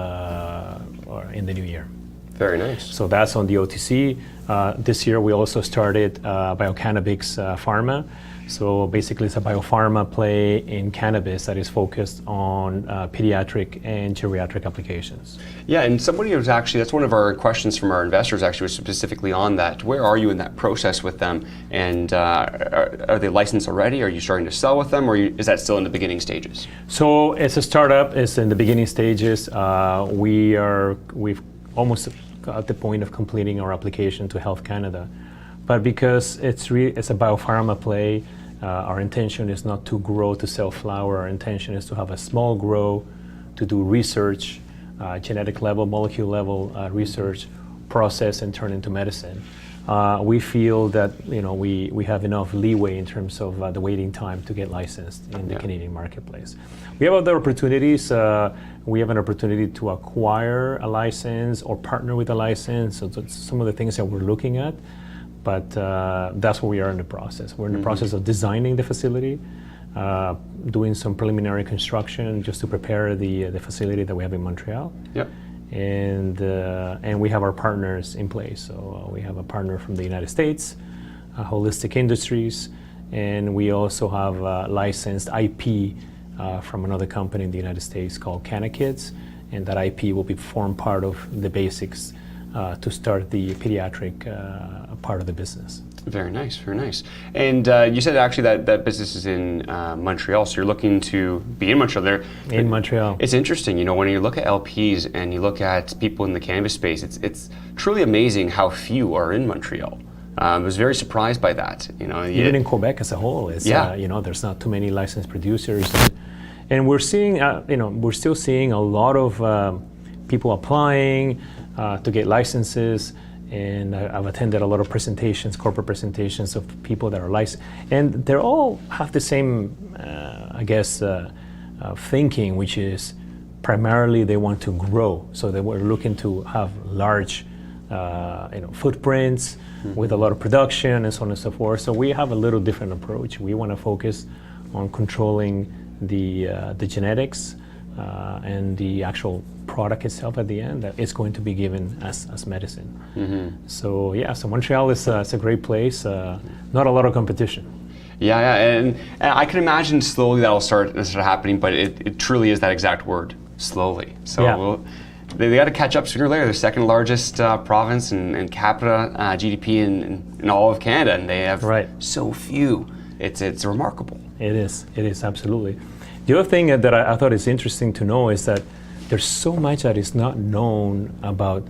in the new year. Very nice. So that's on the OTC. This year we also started Biocannabis Pharma. So basically it's a biopharma play in cannabis that is focused on pediatric and geriatric applications. Yeah, and somebody was that's one of our questions from our investors actually was specifically on that. Where are you in that process with them? And are they licensed already? Are you starting to sell with them, or is that still in the beginning stages? So it's a startup, it's in the beginning stages. We've almost got the point of completing our application to Health Canada. But because it's a biopharma play, Our intention is not to grow to sell flower. Our intention is to have a small grow, to do research, genetic level, molecule level research, process, and turn into medicine. We feel that we have enough leeway in terms of the waiting time to get licensed in the Canadian marketplace. We have other opportunities. We have an opportunity to acquire a license or partner with a license. So that's some of the things that we're looking at. But that's where we are in the process. We're in the process of designing the facility, doing some preliminary construction just to prepare the facility that we have in Montreal. Yep. And we have our partners in place. So we have a partner from the United States, Holistic Industries, and we also have licensed IP from another company in the United States called Cannabis, and that IP will form part of the basics to start the pediatric part of the business. Very nice, very nice. And you said actually that business is in Montreal, so you're looking to be in Montreal there. In Montreal. It's interesting, when you look at LPs and you look at people in the cannabis space, it's truly amazing how few are in Montreal. I was very surprised by that. Even in Quebec as a whole, there's not too many licensed producers, and we're seeing, we're still seeing a lot of people applying to get licenses. And I've attended a lot of presentations, corporate presentations of people that are licensed, and they all have the same, thinking, which is primarily they want to grow. So they were looking to have large, footprints with a lot of production and so on and so forth. So we have a little different approach. We want to focus on controlling the genetics and the actual product itself at the end that is going to be given as medicine. So Montreal is a great place. Not a lot of competition. And I can imagine slowly that'll start happening, but it truly is that exact word, slowly. So they got to catch up sooner or later. They're the second largest province and capita GDP in all of Canada, and they have so few. It's remarkable. It is absolutely. The other thing that I thought is interesting to know is that there's so much that is not known about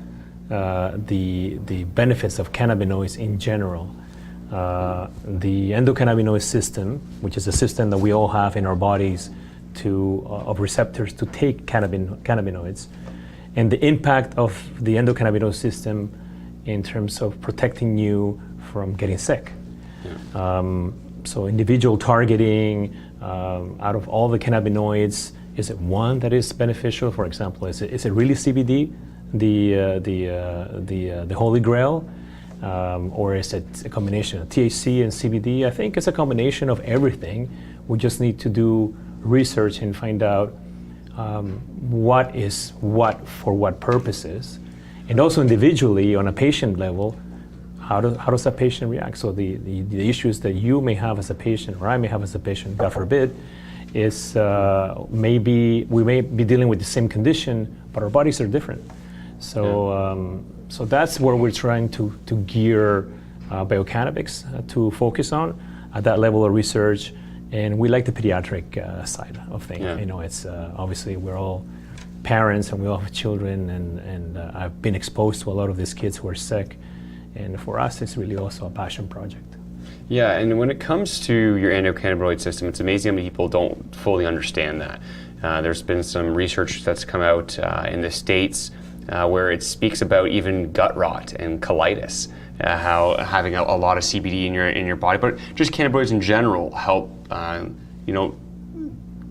the benefits of cannabinoids in general. The endocannabinoid system, which is a system that we all have in our bodies of receptors to take cannabinoids, and the impact of the endocannabinoid system in terms of protecting you from getting sick. So individual targeting, out of all the cannabinoids, is it one that is beneficial? For example, is it really CBD, the holy grail, or is it a combination of THC and CBD? I think it's a combination of everything. We just need to do research and find out what is what for what purposes, and also individually on a patient level. How does that patient react? So the issues that you may have as a patient, or I may have as a patient, God forbid, is maybe we may be dealing with the same condition, but our bodies are different. So so that's where we're trying to gear biocannabis to focus on at that level of research. And we like the pediatric side of things. It's obviously we're all parents and we all have children, and I've been exposed to a lot of these kids who are sick. And for us, it's really also a passion project. Yeah, and when it comes to your endocannabinoid system, it's amazing how many people don't fully understand that. There's been some research that's come out in the States where it speaks about even gut rot and colitis, how having a lot of CBD in your body, but just cannabinoids in general help,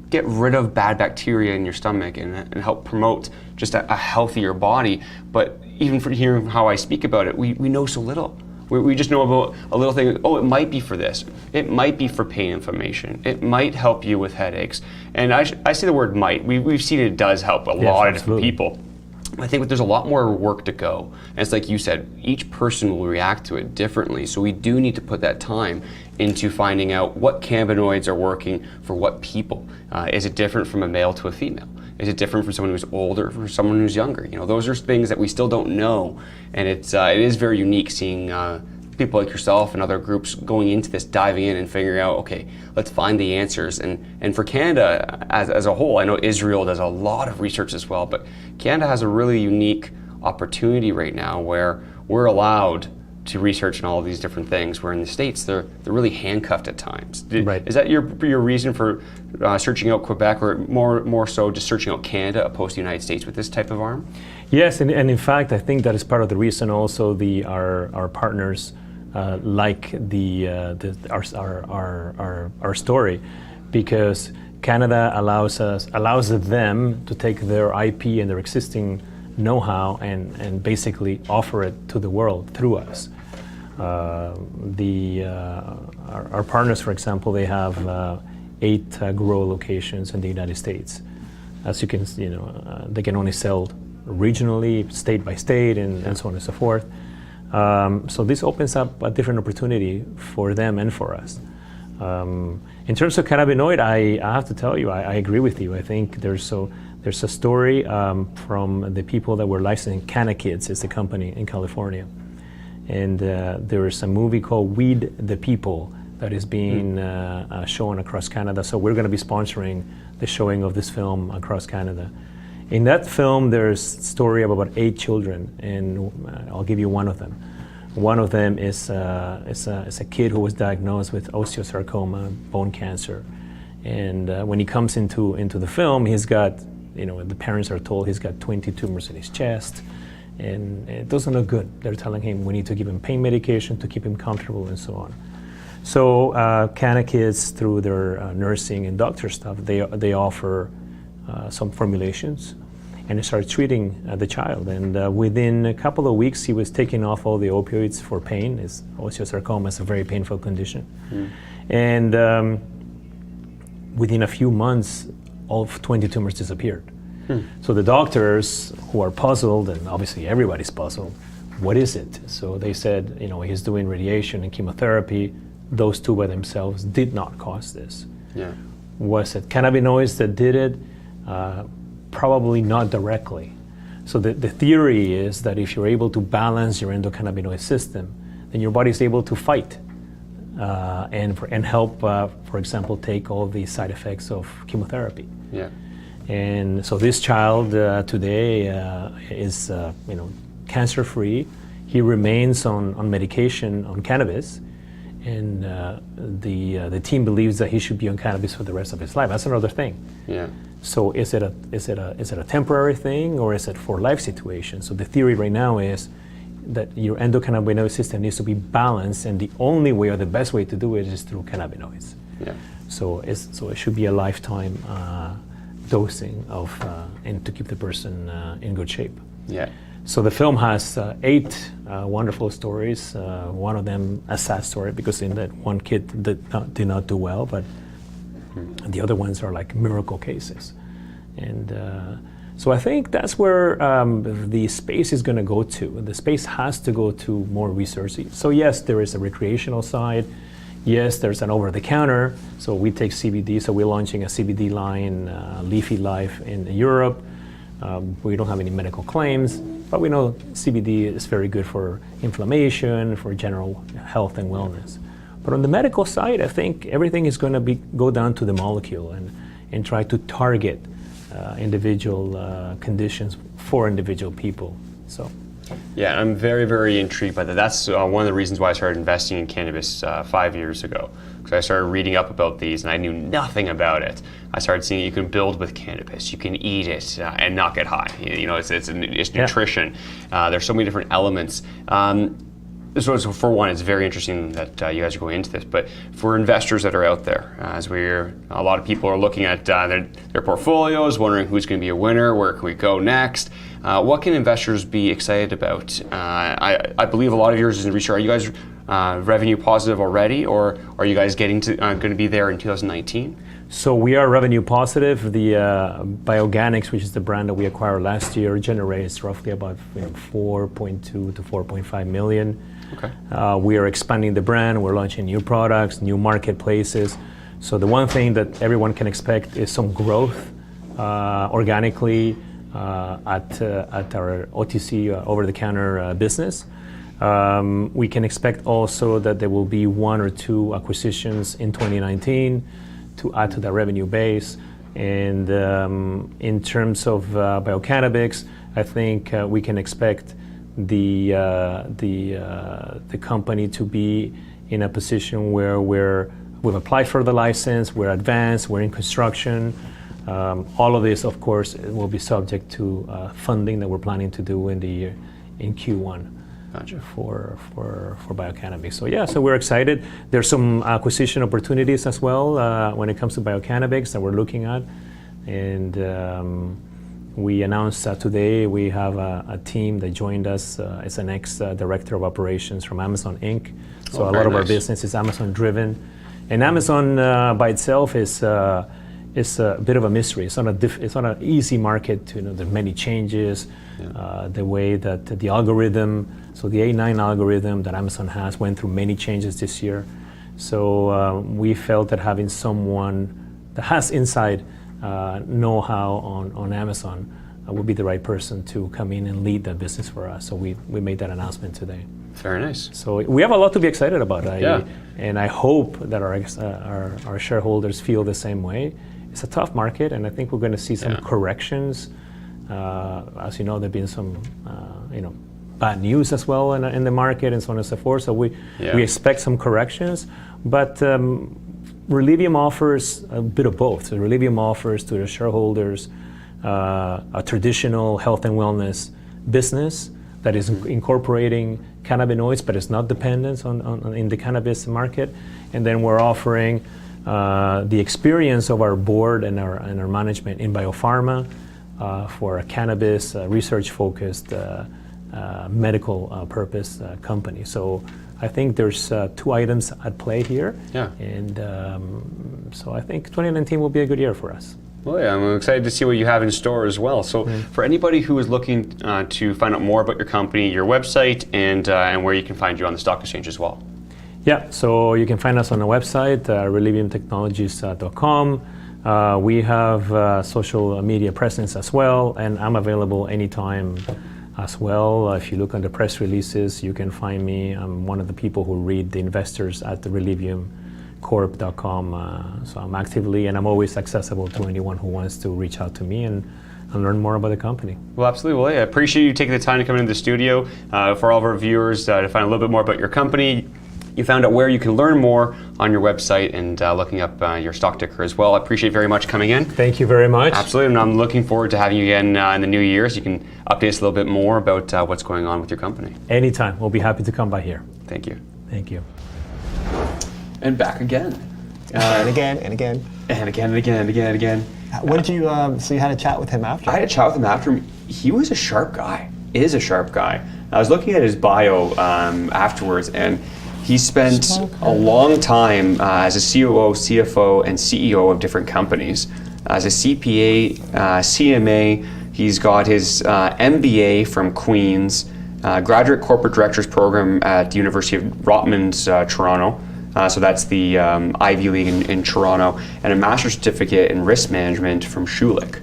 get rid of bad bacteria in your stomach and help promote just a healthier body. But even for hearing how I speak about it, we know so little. We just know about a little thing. Oh, it might be for this. It might be for pain inflammation. It might help you with headaches. And I say the word might. We've seen it does help a lot of different people. I think there's a lot more work to go. And it's like you said, each person will react to it differently. So we do need to put that time into finding out what cannabinoids are working for what people. Is it different from a male to a female? Is it different from someone who's older or someone who's younger? Those are things that we still don't know. And it is very unique seeing people like yourself and other groups going into this, diving in and figuring out, okay, let's find the answers. And for Canada as a whole, I know Israel does a lot of research as well, but Canada has a really unique opportunity right now where we're allowed to research and all of these different things, where in the States they're really handcuffed at times. Right. Is that your reason for searching out Quebec, or more so just searching out Canada opposed to the United States with this type of arm? Yes, and in fact, I think that is part of the reason also our partners like our story, because Canada allows them to take their IP and their existing know-how and basically offer it to the world through us. Our partners, for example, they have 8 grow locations in the United States. As you can, they can only sell regionally, state by state, and so on and so forth. So this opens up a different opportunity for them and for us. In terms of cannabinoid, I have to tell you, I agree with you. I think there's a story from the people that were licensing Cannabis, is the company in California. And there is a movie called Weed the People that is being shown across Canada. So we're going to be sponsoring the showing of this film across Canada. In that film, there's a story of about 8 children, and I'll give you one of them. One of them is a kid who was diagnosed with osteosarcoma, bone cancer. And when he comes into the film, he's got, the parents are told he's got 20 tumors in his chest, and it doesn't look good. They're telling him we need to give him pain medication to keep him comfortable and so on. So Cannabis, through their nursing and doctor stuff, they offer some formulations, and they started treating the child. And within a couple of weeks, he was taking off all the opioids for pain. His osteosarcoma is a very painful condition. And within a few months, all 20 tumors disappeared. So the doctors, who are puzzled, and obviously everybody's puzzled, what is it? So they said, he's doing radiation and chemotherapy. Those two by themselves did not cause this. Yeah. Was it cannabinoids that did it? Probably not directly. So the theory is that if you're able to balance your endocannabinoid system, then your body is able to fight and help, for example, take all the side effects of chemotherapy. Yeah. And so this child today is cancer-free. He remains on medication, on cannabis, and the team believes that he should be on cannabis for the rest of his life. That's another thing. Yeah. So is it a temporary thing, or is it for life situation? So the theory right now is that your endocannabinoid system needs to be balanced, and the only way or the best way to do it is through cannabinoids. Yeah. So it should be a lifetime dosing of and to keep the person in good shape. Yeah. So the film has 8 wonderful stories. One of them a sad story, because in that one kid did not do well, but the other ones are like miracle cases. And so I think that's where the space is going to go to. The space has to go to more research. So yes, there is a recreational side. Yes, there's an over-the-counter. So we take CBD. So we're launching a CBD line, Leafy Life, in Europe. We don't have any medical claims, but we know CBD is very good for inflammation, for general health and wellness. But on the medical side, I think everything is going to go down to the molecule and try to target individual conditions for individual people. So. Yeah, I'm very, very intrigued by that. That's one of the reasons why I started investing in cannabis 5 years ago, because I started reading up about these and I knew nothing about it. I started seeing you can build with cannabis, you can eat it and not get high. It's nutrition. There's so many different elements. So for one, it's very interesting that you guys are going into this, but for investors that are out there, a lot of people are looking at their portfolios, wondering who's going to be a winner, where can we go next? What can investors be excited about? I believe a lot of yours is in research. Are you guys revenue positive already, or are you guys going to be there in 2019? So we are revenue positive. The Bioganics, which is the brand that we acquired last year, generates roughly about 4.2 to 4.5 million. Okay. We are expanding the brand. We're launching new products, new marketplaces. So the one thing that everyone can expect is some growth organically at our OTC, over-the-counter business. We can expect also that there will be 1 or 2 acquisitions in 2019 to add to the revenue base. And in terms of biocannabis, I think we can expect the company to be in a position where we've applied for the license, we're advanced, we're in construction. All of this, of course, will be subject to funding that we're planning to do in Q1. Gotcha. For biocannabis. So we're excited. There's some acquisition opportunities as well when it comes to biocannabis that we're looking at. And we announced today we have a team that joined us. It's an ex-director of operations from Amazon Inc. So a lot of our business is Amazon driven. And Amazon by itself is a bit of a mystery. It's not an easy market to know. There's many changes. The way that the algorithm, so the A9 algorithm that Amazon has, went through many changes this year. So we felt that having someone that has inside know-how on Amazon would be the right person to come in and lead that business for us. So we made that announcement today. Very nice. So we have a lot to be excited about. And I hope that our shareholders feel the same way. It's a tough market, and I think we're going to see some corrections. As you know, there've been some, bad news as well in the market, and so on and so forth. So we expect some corrections, but Relevium offers a bit of both. So Relevium offers to the shareholders a traditional health and wellness business that is incorporating cannabinoids, but it's not dependent in the cannabis market. And then we're offering the experience of our board and our management in biopharma for a cannabis research-focused medical purpose company. So I think there's two items at play here. And so I think 2019 will be a good year for us. Well, yeah, I'm excited to see what you have in store as well. So for anybody who is looking to find out more about your company, your website, and where you can find you on the stock exchange as well. Yeah, so you can find us on the website, RLLVM we have social media presence as well, and I'm available anytime as well. If you look on the press releases, you can find me. I'm one of the people who read the investors at the RLLVMcorp.com. So I'm actively, and I'm always accessible to anyone who wants to reach out to me and learn more about the company. Well, absolutely. Well, I appreciate you taking the time to come into the studio. For all of our viewers, to find a little bit more about your company, you found out where you can learn more on your website and looking up your stock ticker as well. I appreciate very much coming in. Thank you very much. Absolutely, and I'm looking forward to having you again in the new year so you can update us a little bit more about what's going on with your company. Anytime. We'll be happy to come by here. Thank you. Thank you. And back again. And again, and again. And again, and again, and again, and again. What did you, so you had a chat with him after? I had a chat with him after. He was a sharp guy, is a sharp guy. I was looking at his bio afterwards, and he spent a long time as a COO, CFO, and CEO of different companies. As a CPA, CMA, he's got his MBA from Queen's, Graduate Corporate Directors Program at the University of Rotmans, Toronto. So that's the Ivy League in Toronto, and a master's certificate in risk management from Schulich.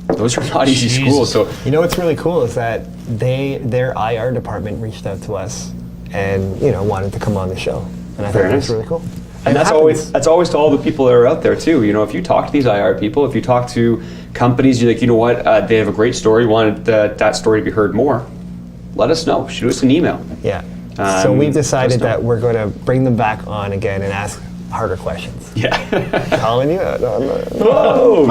Those are not easy schools. So you know what's really cool is that their IR department reached out to us and wanted to come on the show, and I think that's really cool. And that's always to all the people that are out there too. If you talk to these IR people, if you talk to companies, you're like, you know what, they have a great story, wanted that story to be heard more. Let us know. Shoot us an email. Yeah. So we've decided that we're going to bring them back on again and ask harder questions. Yeah. Calling you. Whoa!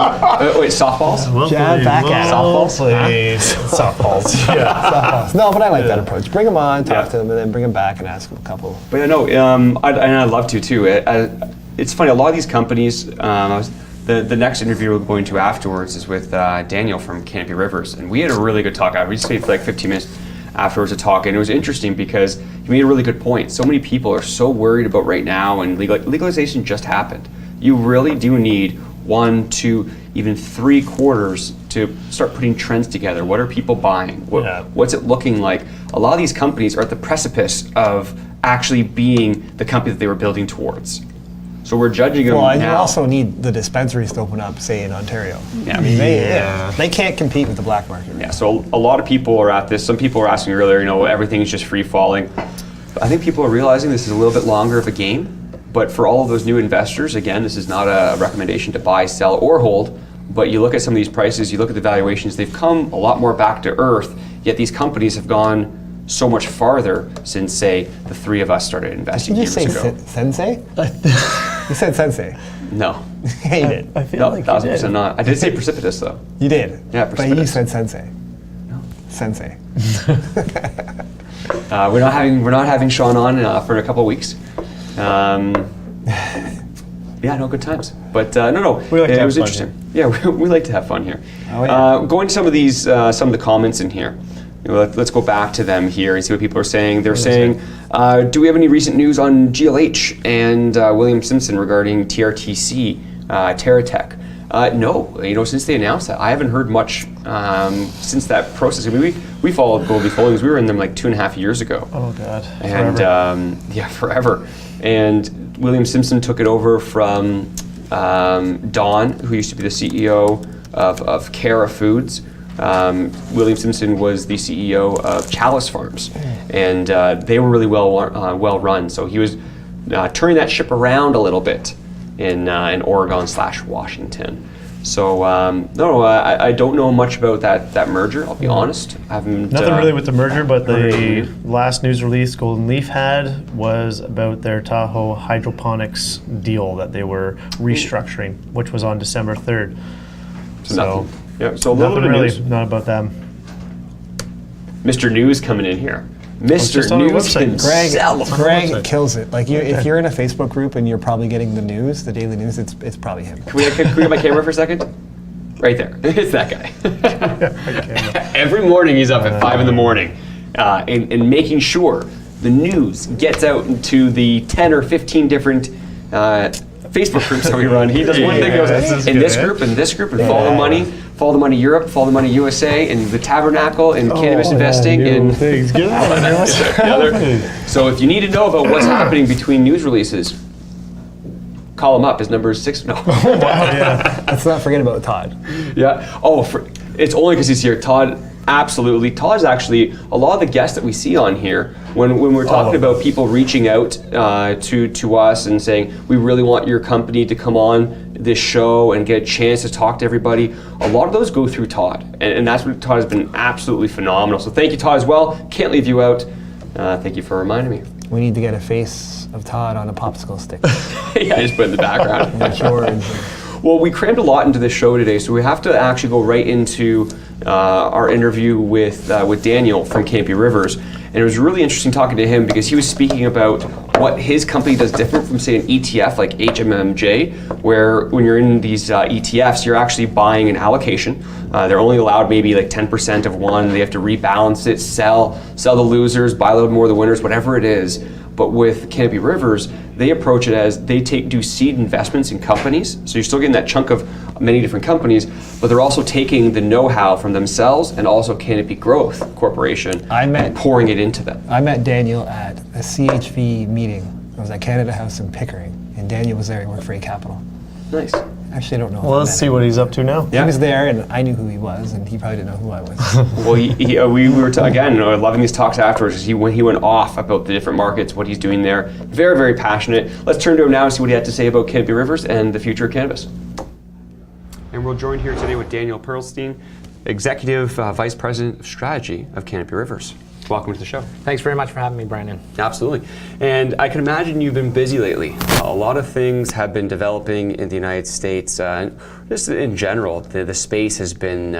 Wait, softballs? Jab back at softballs, please. Softballs. Softballs. No, but I like that approach. Bring them on, talk to them, and then bring them back and ask them a couple. But I'd love to too. It's funny. A lot of these companies. The next interview we're going to afterwards is with Daniel from Canopy Rivers, and we had a really good talk. We just stayed for like 15 minutes afterwards to talk, and it was interesting because you made a really good point. So many people are so worried about right now, and legalization just happened. You really do need 1, 2, even 3 quarters to start putting trends together. What are people buying? What's it looking like? A lot of these companies are at the precipice of actually being the company that they were building towards. So we're judging them now. Well, you also need the dispensaries to open up, say, in Ontario. Yeah. They can't compete with the black market. Yeah, so a lot of people are at this. Some people were asking earlier, everything's just free falling. But I think people are realizing this is a little bit longer of a game. But for all of those new investors, again, this is not a recommendation to buy, sell, or hold. But you look at some of these prices, you look at the valuations, they've come a lot more back to earth Yet these companies have gone so much farther since, say, the three of us started investing Did you years say ago. sensei? You said sensei. No. Yeah, you did. I feel No, like 1,000% not. I did say precipitous, though. You did. Yeah, but you precipitous. said sensei. No. Sensei. We're not having Sean on for a couple of weeks. Yeah, no, good times. But no, We like to it have was fun interesting. Yeah, we like to have fun here. Oh, yeah. Going to some of these, some of the comments in here. Let's go back to them here and see what people are saying. They're saying, do we have any recent news on GLH and William Simpson regarding TRTC, TerraTech? No, since they announced that, I haven't heard much since that process. I mean, we followed Goldie Folios. We were in them like 2.5 years ago. Oh God. And Forever. forever. And William Simpson took it over from Don, who used to be the CEO of Cara Foods. William Simpson was the CEO of Chalice Farms, and they were really well run. So he was turning that ship around a little bit in Oregon/Washington. So I don't know much about that merger. I'll be honest. I haven't. Nothing really with the merger, but the last news release Golden Leaf had was about their Tahoe hydroponics deal that they were restructuring, which was on December 3rd. So nothing. Yeah, so a little Nothing bit of really, news. not about them. Mr. News coming in here. just Mr. on our News website. himself. Greg kills it. Like if you're in a Facebook group and you're probably getting the news, the daily news, it's probably him. Can we get my camera for a second? Right there. It's that guy. Okay. Every morning he's up at 5 in the morning and making sure the news gets out into the 10 or 15 different Facebook groups that we run. He does one thing, Yeah, goes this is in good, this eh? group, and this group, and follow the money Europe, follow the money USA, and the Tabernacle, and cannabis investing, and things. Get out of there. What's happening? so if you need to know about what's happening between news releases, call him up. His number is 6. No. Wow, yeah. Let's not forget about Todd. Yeah. It's only because he's here. Todd, absolutely. Todd's actually, a lot of the guests that we see on here, when we're talking about people reaching out to us and saying, we really want your company to come on this show and get a chance to talk to everybody, a lot of those go through Todd. And that's what Todd has been absolutely phenomenal. So thank you, Todd, as well. Can't leave you out. Thank you for reminding me. We need to get a face of Todd on a popsicle stick. Yeah, I just put it in the background. Like yours. Well, we crammed a lot into this show today, so we have to actually go right into our interview with Daniel from Canopy Rivers. And it was really interesting talking to him because he was speaking about what his company does different from, say, an ETF like HMMJ, where when you're in these ETFs, you're actually buying an allocation. They're only allowed maybe like 10% of one. They have to rebalance it, sell the losers, buy a little more of the winners, whatever it is. But with Canopy Rivers, they approach it as they do seed investments in companies. So you're still getting that chunk of many different companies, but they're also taking the know-how from themselves and also Canopy Growth Corporation and pouring it into them. I met Daniel at a CHV meeting. It was at Canada House in Pickering, and Daniel was there. He worked for A Capital. Nice. Actually, I don't know. Well, let's see what he's up to now. He was there, and I knew who he was, and he probably didn't know who I was. Well, we were again loving these talks afterwards. He went off about the different markets, what he's doing there. Very, very passionate. Let's turn to him now and see what he had to say about Canopy Rivers and the future of cannabis. And we're joined here today with Daniel Perlstein, Executive Vice President of Strategy of Canopy Rivers. Welcome to the show. Thanks very much for having me, Brandon. Absolutely. And I can imagine you've been busy lately. A lot of things have been developing in the United States. And just in general, the space has been,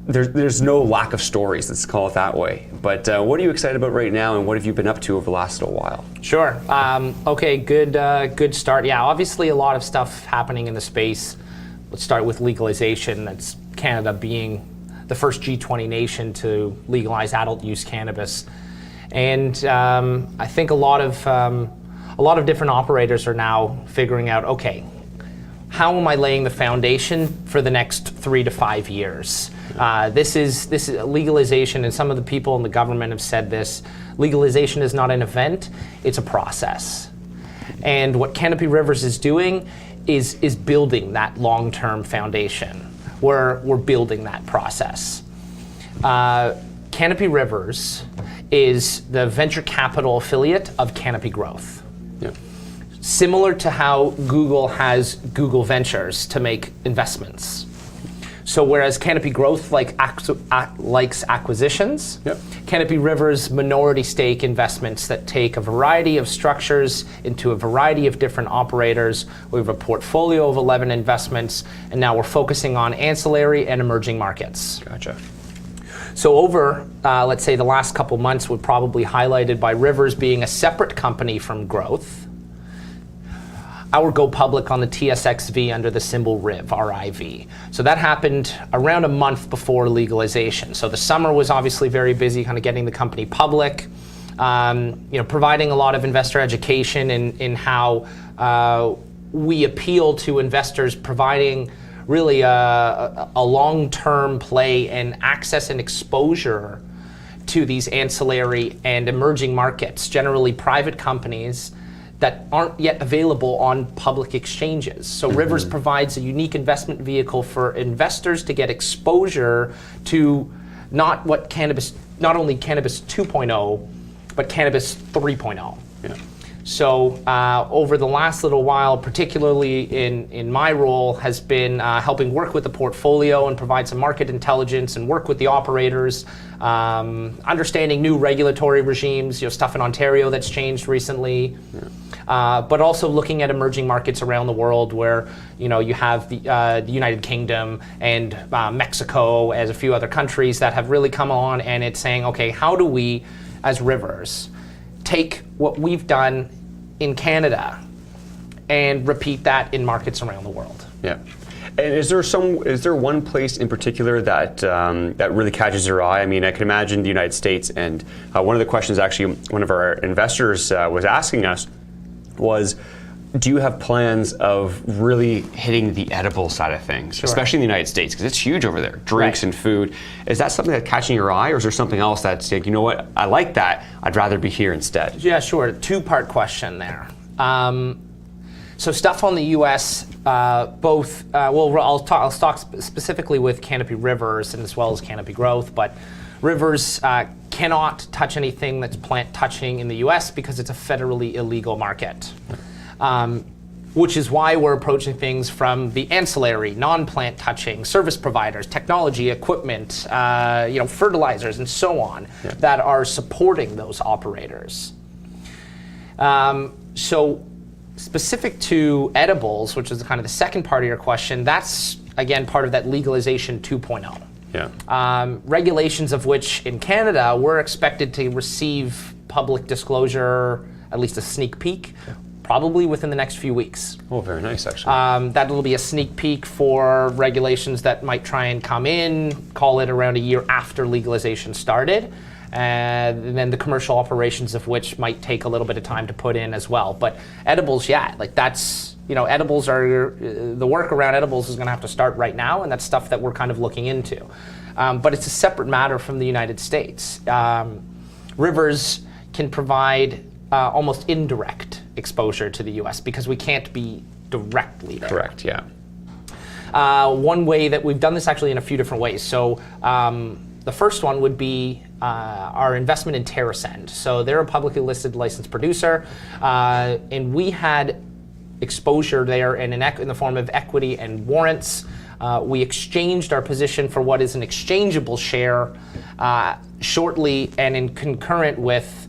there's no lack of stories, let's call it that way. But what are you excited about right now, and what have you been up to over the last little while? Sure. Okay, good start. Yeah, obviously a lot of stuff happening in the space. Let's start with legalization. That's Canada being the first G20 nation to legalize adult use cannabis, and I think a lot of different operators are now figuring out, okay, how am I laying the foundation for the next 3 to 5 years? This is legalization, and some of the people in the government have said this. Legalization is not an event; it's a process. And what Canopy Rivers is doing is building that long-term foundation. We're building that process. Canopy Rivers is the venture capital affiliate of Canopy Growth. Yeah. Similar to how Google has Google Ventures to make investments. So whereas Canopy Growth likes acquisitions, Canopy River's minority stake investments that take a variety of structures into a variety of different operators. We have a portfolio of 11 investments, and now we're focusing on ancillary and emerging markets. Gotcha. So over, let's say, the last couple months, we're probably highlighted by Rivers being a separate company from Growth. Our go public on the TSXV under the symbol RIV, R-I-V. So that happened around a month before legalization. So the summer was obviously very busy, kind of getting the company public, providing a lot of investor education in how we appeal to investors, providing really a long-term play and access and exposure to these ancillary and emerging markets, generally private companies that aren't yet available on public exchanges. So Rivers provides a unique investment vehicle for investors to get exposure to not only Cannabis 2.0, but Cannabis 3.0. Yeah. So over the last little while, particularly in my role, has been helping work with the portfolio and provide some market intelligence and work with the operators, understanding new regulatory regimes, stuff in Ontario that's changed recently, but also looking at emerging markets around the world where you have the United Kingdom and Mexico as a few other countries that have really come on, and it's saying, okay, how do we, as Rivers, take what we've done in Canada and repeat that in markets around the world? Yeah. And is there one place in particular that that really catches your eye? I mean, I can imagine the United States, and one of the questions actually one of our investors was asking us was, do you have plans of really hitting the edible side of things, especially in the United States, because it's huge over there, drinks and food. Is that something that's catching your eye, or is there something else that's like, you know what, I like that, I'd rather be here instead? Yeah, sure. Two-part question there. So stuff on the U.S., I'll talk specifically with Canopy Rivers and as well as Canopy Growth, but Rivers cannot touch anything that's plant touching in the U.S. because it's a federally illegal market. Which is why we're approaching things from the ancillary, non-plant touching, service providers, technology, equipment, fertilizers, and so on that are supporting those operators. So specific to edibles, which is kind of the second part of your question, that's, again, part of that legalization 2.0. Yeah. Regulations of which in Canada, we're expected to receive public disclosure, at least a sneak peek, probably within the next few weeks. Oh, very nice, actually. That'll be a sneak peek for regulations that might try and come in, call it around a year after legalization started, and then the commercial operations of which might take a little bit of time to put in as well. But edibles, that's, edibles are, the work around edibles is gonna have to start right now, and that's stuff that we're kind of looking into. But it's a separate matter from the United States. Rivers can provide almost indirect exposure to the U.S. because we can't be directly there. Correct, yeah. One way that we've done this actually in a few different ways. So the first one would be our investment in TerraSend. So they're a publicly listed licensed producer, and we had exposure there in the form of equity and warrants. We exchanged our position for what is an exchangeable share shortly and in concurrent with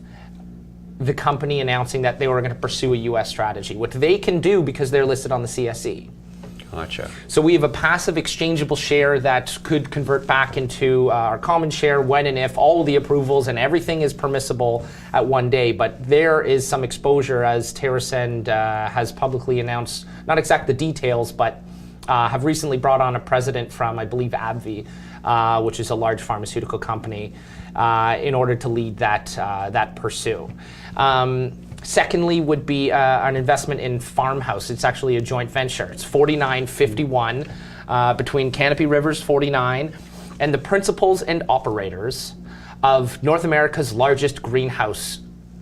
the company announcing that they were going to pursue a U.S. strategy, which they can do because they're listed on the CSE. Gotcha. So we have a passive exchangeable share that could convert back into our common share when and if all the approvals and everything is permissible at one day. But there is some exposure, as TerraSend has publicly announced, not exact the details, but have recently brought on a president from, I believe, AbbVie, which is a large pharmaceutical company, in order to lead that pursuit. Secondly would be an investment in Farmhouse. It's actually a joint venture. It's 49-51 between Canopy Rivers 49 and the principals and operators of North America's largest greenhouse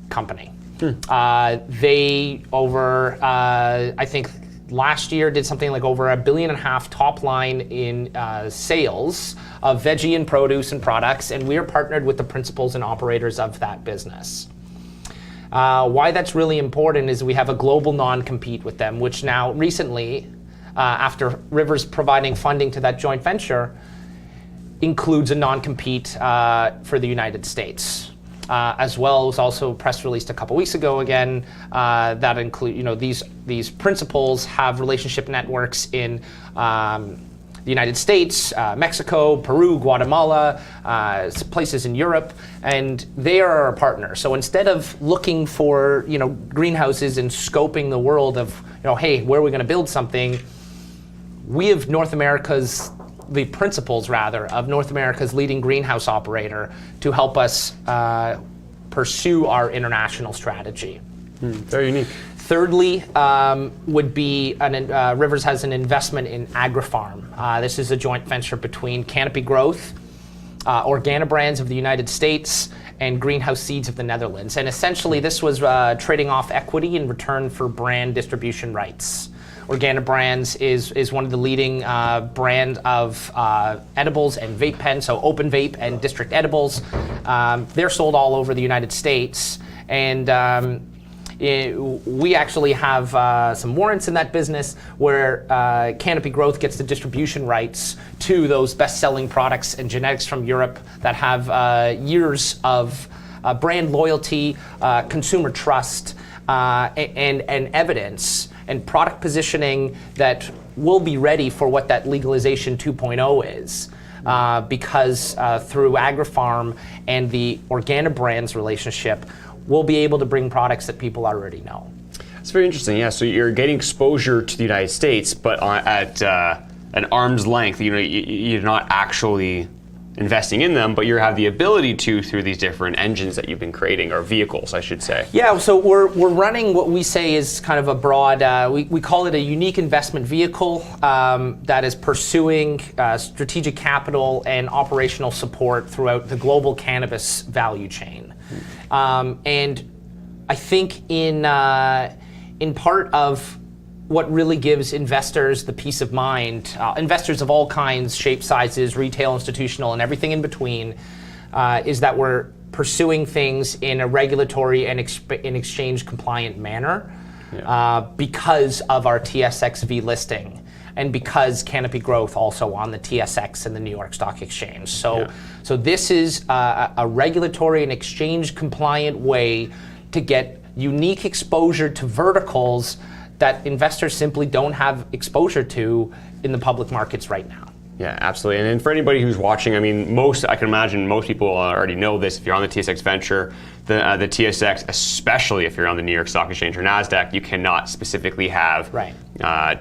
company. They, over, I think, last year did something like over $1.5 billion top line in sales of veggie and produce and products, and we are partnered with the principals and operators of that business. Why that's really important is we have a global non-compete with them, which now recently after Rivers providing funding to that joint venture, includes a non-compete for the United States. As well as also press released a couple weeks ago again that include, these principals have relationship networks in the United States, Mexico, Peru, Guatemala, places in Europe, and they are our partner. So instead of looking for greenhouses and scoping the world of hey, where are we going to build something, we have the principals rather of North America's leading greenhouse operator to help us pursue our international strategy. Very unique. Thirdly, would be Rivers has an investment in AgriFarm. This is a joint venture between Canopy Growth, Organobrands of the United States, and Greenhouse Seeds of the Netherlands. And essentially, this was trading off equity in return for brand distribution rights. Organobrands is one of the leading brand of edibles and vape pens, so Open Vape and District Edibles. They're sold all over the United States, and we actually have some warrants in that business where Canopy Growth gets the distribution rights to those best-selling products and genetics from Europe that have years of brand loyalty, consumer trust, and evidence and product positioning that will be ready for what that legalization 2.0 is. Because through AgriFarm and the Organobrands relationship, we'll be able to bring products that people already know. It's very interesting, yeah. So you're getting exposure to the United States, but at an arm's length. You're not actually investing in them, but you have the ability to through these different engines that you've been creating, or vehicles, I should say. Yeah, so we're running what we say is kind of a broad, we call it a unique investment vehicle that is pursuing strategic capital and operational support throughout the global cannabis value chain. And I think in part of what really gives investors the peace of mind, investors of all kinds, shapes, sizes, retail, institutional, and everything in between, is that we're pursuing things in a regulatory and exchange compliant manner because of our TSXV listing and because Canopy Growth also on the TSX and the New York Stock Exchange. So this is a regulatory and exchange compliant way to get unique exposure to verticals that investors simply don't have exposure to in the public markets right now. Yeah, absolutely. And for anybody who's watching, I mean, I can imagine most people already know this. If you're on the TSX Venture, the TSX, especially if you're on the New York Stock Exchange or NASDAQ, you cannot specifically have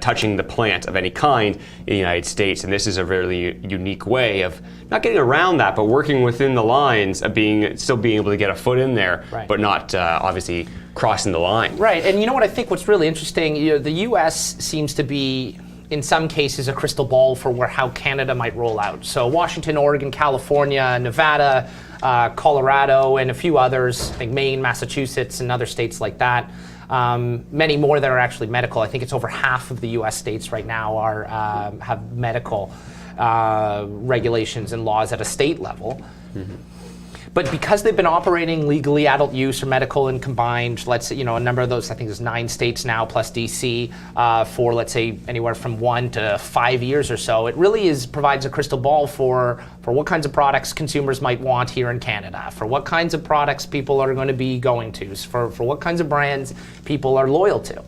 touching the plant of any kind in the United States. And this is a really unique way of not getting around that, but working within the lines of still being able to get a foot in there, but not obviously crossing the line. Right. And you know what I think what's really interesting, the U.S. seems to be, in some cases, a crystal ball for how Canada might roll out. So Washington, Oregon, California, Nevada, Colorado, and a few others, I think Maine, Massachusetts, and other states like that. Many more that are actually medical. I think it's over half of the U.S. states right now have medical regulations and laws at a state level. Mm-hmm. But because they've been operating legally, adult use or medical and combined, let's say, a number of those, I think there's 9 states now plus DC for, let's say, anywhere from 1 to 5 years or so. It really provides a crystal ball for what kinds of products consumers might want here in Canada, for what kinds of products people are going to be going to, for what kinds of brands people are loyal to.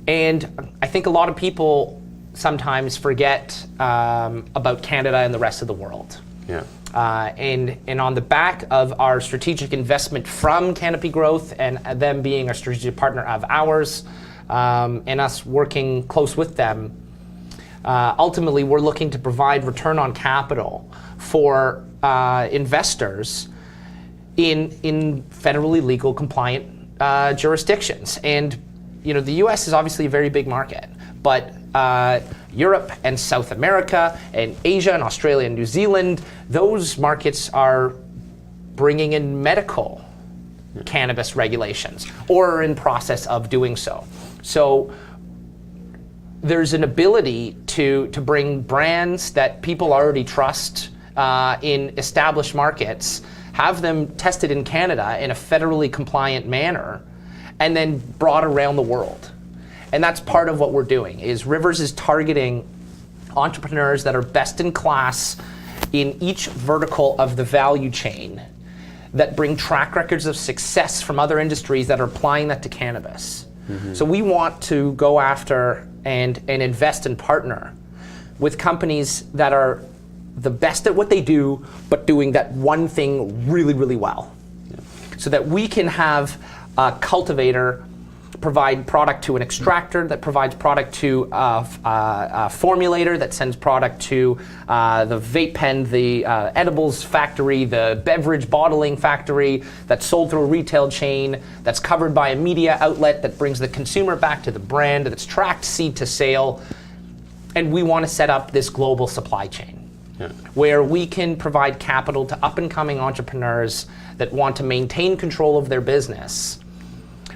And I think a lot of people sometimes forget about Canada and the rest of the world. Yeah. And on the back of our strategic investment from Canopy Growth and them being a strategic partner of ours, and us working close with them, ultimately we're looking to provide return on capital for investors in federally legal compliant jurisdictions. And the U.S. is obviously a very big market, but Europe and South America and Asia and Australia and New Zealand, those markets are bringing in medical cannabis regulations or are in process of doing so. So there's an ability to bring brands that people already trust in established markets, have them tested in Canada in a federally compliant manner, and then brought around the world. And that's part of what we're doing, is Rivers is targeting entrepreneurs that are best in class in each vertical of the value chain, that bring track records of success from other industries that are applying that to cannabis. So we want to go after and invest and partner with companies that are the best at what they do, but doing that one thing really, really well. So that we can have a cultivator provide product to an extractor, that provides product to a formulator, that sends product to the vape pen, the edibles factory, the beverage bottling factory, that's sold through a retail chain, that's covered by a media outlet, that brings the consumer back to the brand, that's tracked seed to sale. And we want to set up this global supply chain where we can provide capital to up-and-coming entrepreneurs that want to maintain control of their business,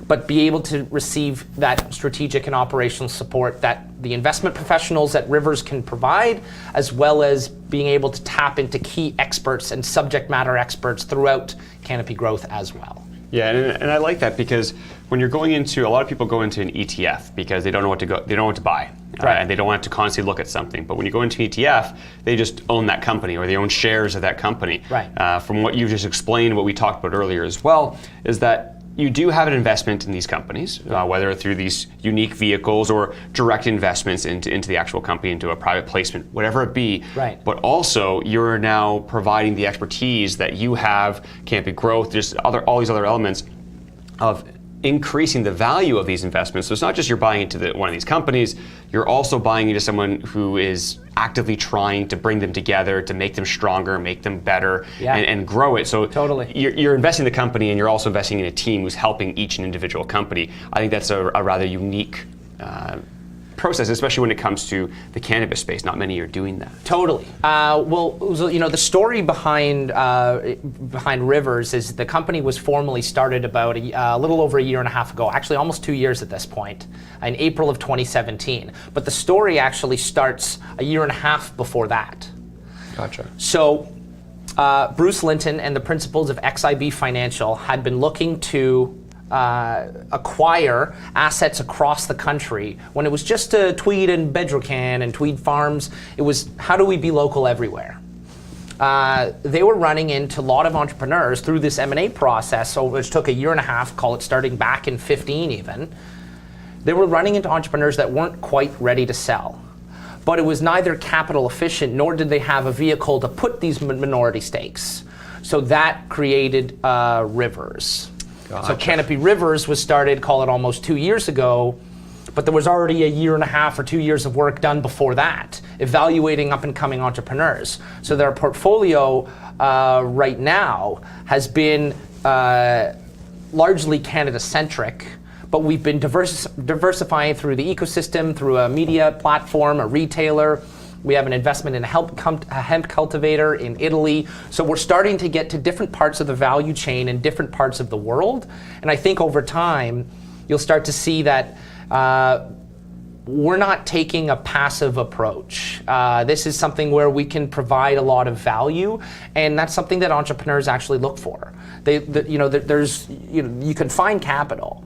but be able to receive that strategic and operational support that the investment professionals at Rivers can provide, as well as being able to tap into key experts and subject matter experts throughout Canopy Growth as well. Yeah, and I like that, because when you're going into, a lot of people go into an ETF because they don't know what to buy, and they don't want to constantly look at something. But when you go into an ETF, they just own that company, or they own shares of that company. Right. From what you just explained, what we talked about earlier as well, is that you do have an investment in these companies, whether through these unique vehicles or direct investments into the actual company, into a private placement, whatever it be. Right. But also, you're now providing the expertise that you have, Canopy Growth, just all these other elements of increasing the value of these investments. So it's not just you're buying into one of these companies, you're also buying into someone who is actively trying to bring them together, to make them stronger, make them better, and grow it. So totally, you're investing in the company, and you're also investing in a team who's helping each and individual company. I think that's a rather unique process, especially when it comes to the cannabis space. Not many are doing that. Totally. Well, the story behind Rivers is the company was formally started about a little over a year and a half ago, actually almost 2 years at this point, in April of 2017. But the story actually starts a year and a half before that. Gotcha. So Bruce Linton and the principals of XIB Financial had been looking to acquire assets across the country when it was just Tweed and Bedrocan and Tweed Farms. It was, how do we be local everywhere? They were running into a lot of entrepreneurs through this M&A process, so which took a year and a half, call it starting back in 15 even. They were running into entrepreneurs that weren't quite ready to sell. But it was neither capital efficient, nor did they have a vehicle to put these minority stakes. So that created Rivers. Gotcha. So Canopy Rivers was started, call it almost 2 years ago, but there was already a year and a half or 2 years of work done before that, evaluating up and coming entrepreneurs. So their portfolio right now has been largely Canada-centric, but we've been diversifying through the ecosystem, through a media platform, a retailer. We have an investment in a hemp cultivator in Italy. So we're starting to get to different parts of the value chain in different parts of the world. And I think over time, you'll start to see that we're not taking a passive approach. This is something where we can provide a lot of value, and that's something that entrepreneurs actually look for. You can find capital,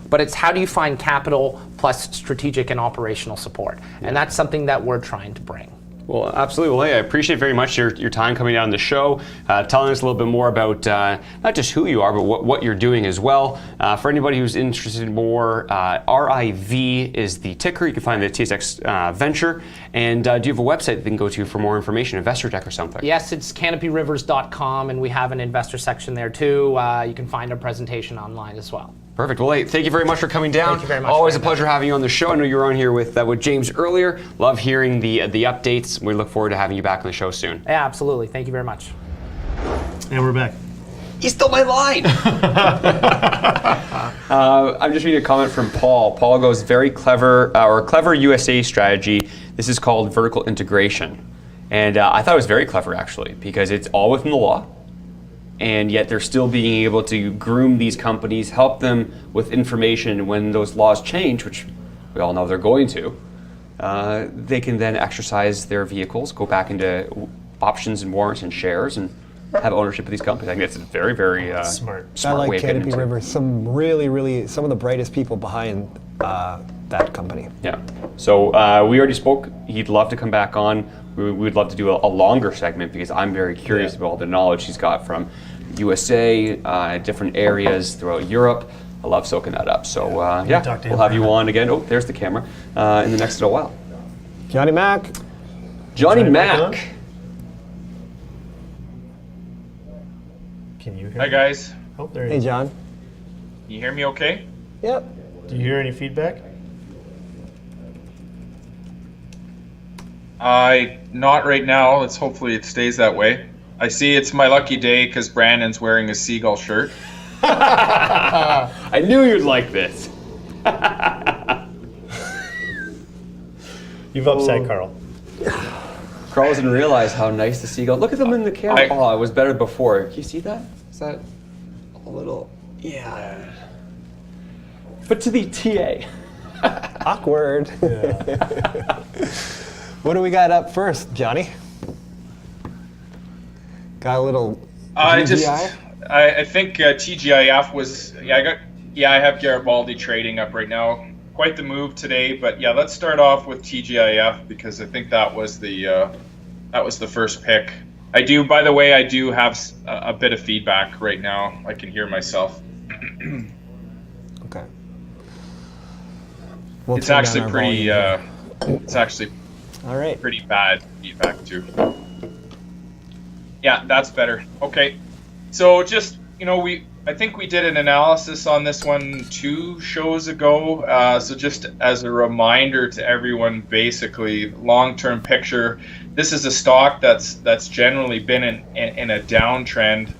but it's how do you find capital plus strategic and operational support? And that's something that we're trying to bring. Well, absolutely. Well, hey, I appreciate very much your time coming down the show, telling us a little bit more about not just who you are, but what you're doing as well. For anybody who's interested in more, RIV is the ticker. You can find the TSX Venture. And do you have a website that they can go to for more information, investor deck or something? Yes, it's canopyrivers.com, and we have an investor section there too. You can find our presentation online as well. Perfect. Well, hey, thank you very much for coming down. Thank you very much. Always a pleasure having you on the show. I know you were on here with James earlier. Love hearing the updates. We look forward to having you back on the show soon. Yeah, absolutely. Thank you very much. And we're back. He stole my line. I'm just reading a comment from Paul. Paul goes, very clever, or clever U.S.A. strategy. This is called vertical integration. And I thought it was very clever, actually, because it's all within the law. And yet they're still being able to groom these companies, help them with information when those laws change, which we all know they're going to. They can then exercise their vehicles, go back into options and warrants and shares, and have ownership of these companies. I think that's a very, very smart I like way of getting Canopy into it. Rivers. Some of the brightest people behind that company. Yeah. So we already spoke. He'd love to come back on. We'd love to do a longer segment because I'm very curious about all the knowledge he's got from USA, different areas throughout Europe. I love soaking that up. So we'll have you on again. Oh, there's the camera in the next little while. Jonny Mac. Jonny Mac on? Mac. Can you hear Hi me? guys, Oh, there you Hey, go. John. you hear me okay? Yep. Do you hear any feedback? Not right now. Hopefully it stays that way. I see it's my lucky day because Brandon's wearing a seagull shirt. I knew you'd like this. You've upset Carl. Carl doesn't realize how nice the seagull. Look at them in the camera. I- Oh, it was better before. Can you see that? Is that a little? Yeah. But to the TA. Awkward. What do we got up first, Johnny? Got a little I GGI? think TGIF was I have Garibaldi trading up right now. Quite the move today, but yeah, let's start off with TGIF because I think that was the first pick. I do have a bit of feedback right now. I can hear myself. Okay. It's actually pretty. It's actually All right. pretty bad feedback too. Yeah, that's better. Okay, so just I think we did an analysis on this one 2 shows ago. So just as a reminder to everyone, basically long-term picture. This is a stock that's generally been in a downtrend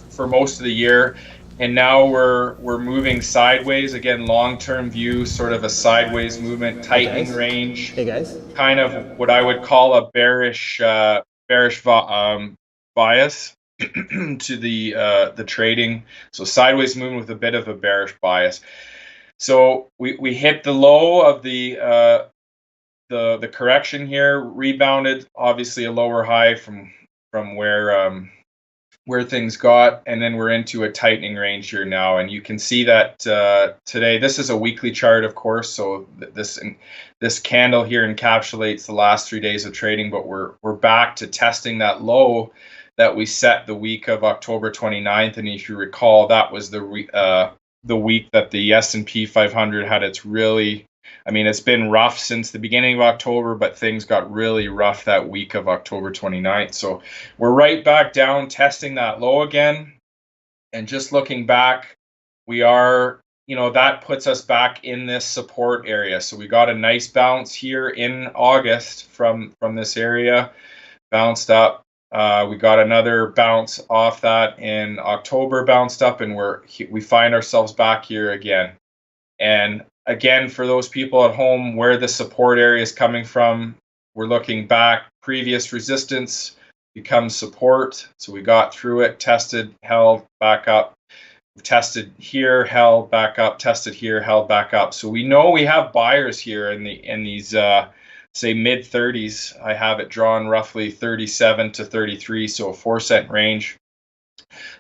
for most of the year. And now we're moving sideways again. Long-term view, sort of a sideways movement, tightening range. Hey, guys. Kind of what I would call a bearish bias to the trading. So sideways movement with a bit of a bearish bias. So we hit the low of the correction here, rebounded. Obviously a lower high from where things got, and then we're into a tightening range here now, and you can see that today. This is a weekly chart, of course, so this candle here encapsulates the last 3 days of trading, but we're back to testing that low that we set the week of October 29th, and if you recall, that was the week that the S&P 500 had its really. I mean, it's been rough since the beginning of October, but things got really rough that week of October 29th. So we're right back down, testing that low again. And just looking back, we are, that puts us back in this support area. So we got a nice bounce here in August from this area, bounced up. We got another bounce off that in October, bounced up, and we find ourselves back here again. And again, for those people at home, where the support area is coming from, we're looking back. Previous resistance becomes support. So we got through it, tested, held, back up. We've tested here, held, back up, tested here, held, back up. So we know we have buyers here in these say mid 30s. I have it drawn roughly 37 to 33, so a 4-cent range.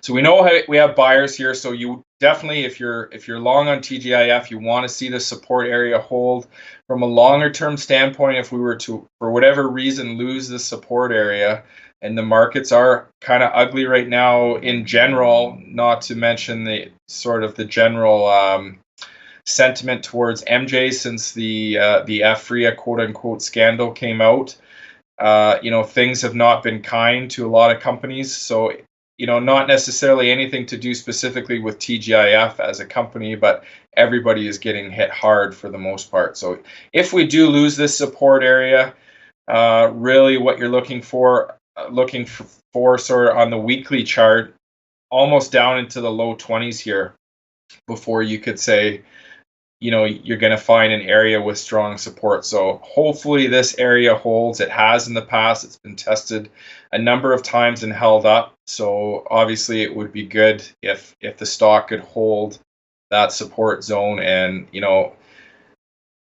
So we know we have buyers here. So you definitely, if you're long on TGIF, you want to see the support area hold. From a longer term standpoint, if we were to, for whatever reason, lose the support area, and the markets are kind of ugly right now in general, not to mention the sort of the general sentiment towards MJ since the FRIA quote unquote scandal came out. Things have not been kind to a lot of companies. So not necessarily anything to do specifically with TGIF as a company, but everybody is getting hit hard for the most part. So if we do lose this support area, really what you're looking for sort of on the weekly chart, almost down into the low 20s here before you could say, you're going to find an area with strong support. So hopefully this area holds. It has in the past. It's been tested a number of times and held up. So obviously it would be good if the stock could hold that support zone and,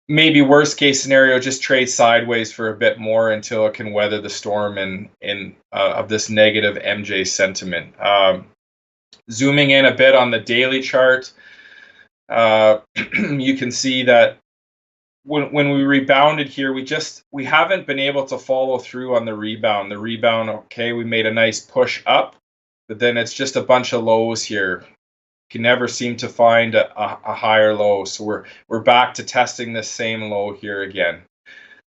maybe worst case scenario, just trade sideways for a bit more until it can weather the storm of this negative MJ sentiment. Zooming in a bit on the daily chart, you can see that when we rebounded here, we haven't been able to follow through on the rebound. The rebound, okay, we made a nice push up, but then it's just a bunch of lows here. Can never seem to find a higher low. So we're back to testing this same low here again.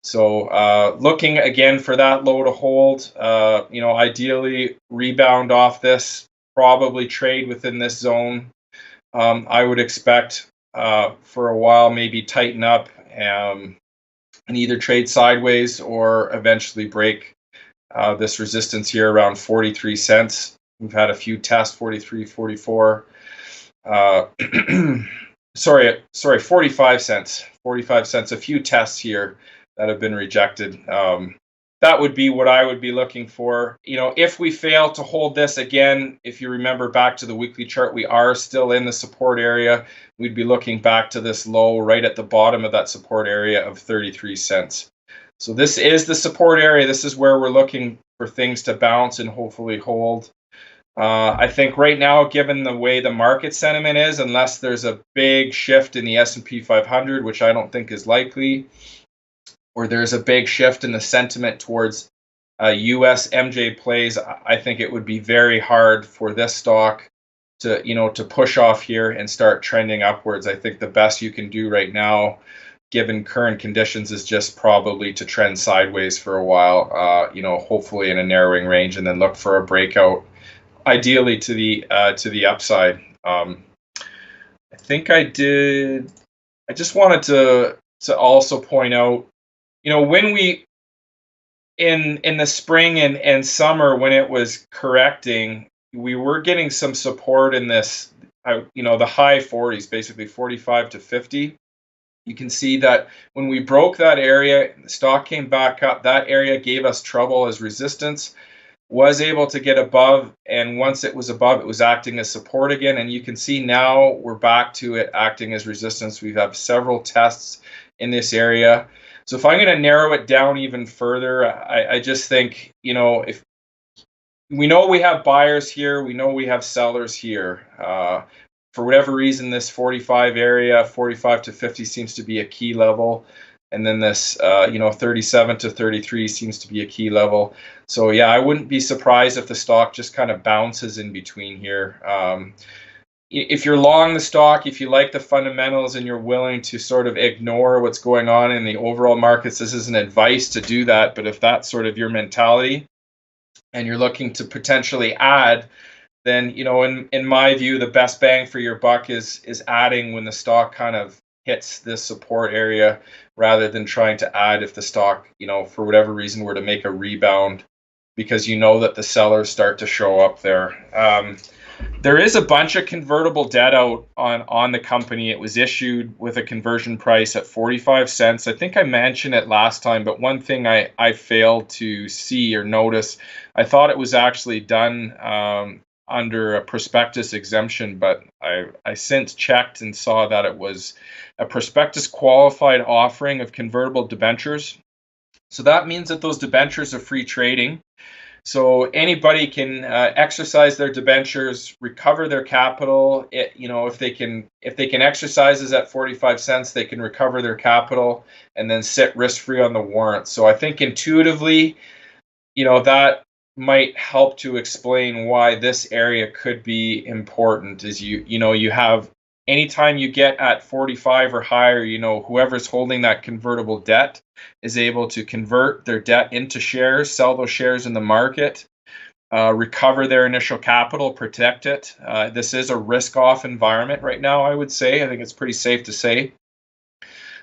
So looking again for that low to hold. Ideally rebound off this, probably trade within this zone. I would expect for a while maybe tighten up and either trade sideways or eventually break this resistance here around 43 cents. We've had a few tests, 43, 44. Sorry, 45 cents. 45 cents, a few tests here that have been rejected. That would be what I would be looking for. If we fail to hold this again, if you remember back to the weekly chart, we are still in the support area. We'd be looking back to this low right at the bottom of that support area of 33 cents. So this is the support area. This is where we're looking for things to bounce and hopefully hold. I think right now, given the way the market sentiment is, unless there's a big shift in the S&P 500, which I don't think is likely, or there's a big shift in the sentiment towards U.S. MJ plays, I think it would be very hard for this stock to push off here and start trending upwards. I think the best you can do right now, given current conditions, is just probably to trend sideways for a while, hopefully in a narrowing range, and then look for a breakout, ideally to the upside. I think I did. I just wanted to also point out, when we in the spring and summer, when it was correcting, we were getting some support in this, the high 40s, basically 45 to 50. You can see that when we broke that area, the stock came back up. That area gave us trouble as resistance, was able to get above, and once it was above, it was acting as support again. And you can see now we're back to it acting as resistance. We've had several tests in this area. So if I'm going to narrow it down even further, I just think, if we know we have buyers here, we know we have sellers here. For whatever reason, this 45 area, 45 to 50 seems to be a key level. And then this, 37 to 33 seems to be a key level. So yeah, I wouldn't be surprised if the stock just kind of bounces in between here. If you're long the stock, if you like the fundamentals and you're willing to sort of ignore what's going on in the overall markets, this isn't advice to do that. But if that's sort of your mentality and you're looking to potentially add, then, in my view, the best bang for your buck is adding when the stock kind of hits this support area, rather than trying to add if the stock, for whatever reason, were to make a rebound, because that the sellers start to show up there. There is a bunch of convertible debt out on the company. It was issued with a conversion price at 45 cents. I think I mentioned it last time, but one thing I failed to see or notice, I thought it was actually done under a prospectus exemption, but I since checked and saw that it was a prospectus qualified offering of convertible debentures. So that means that those debentures are free trading. So anybody can exercise their debentures, recover their capital. If they can exercise this at 45 cents, they can recover their capital and then sit risk-free on the warrant. So I think intuitively, that might help to explain why this area could be important. Is you have, anytime you get at 45 or higher, whoever's holding that convertible debt is able to convert their debt into shares, sell those shares in the market, recover their initial capital, protect it. This is a risk-off environment right now, I would say. I think it's pretty safe to say.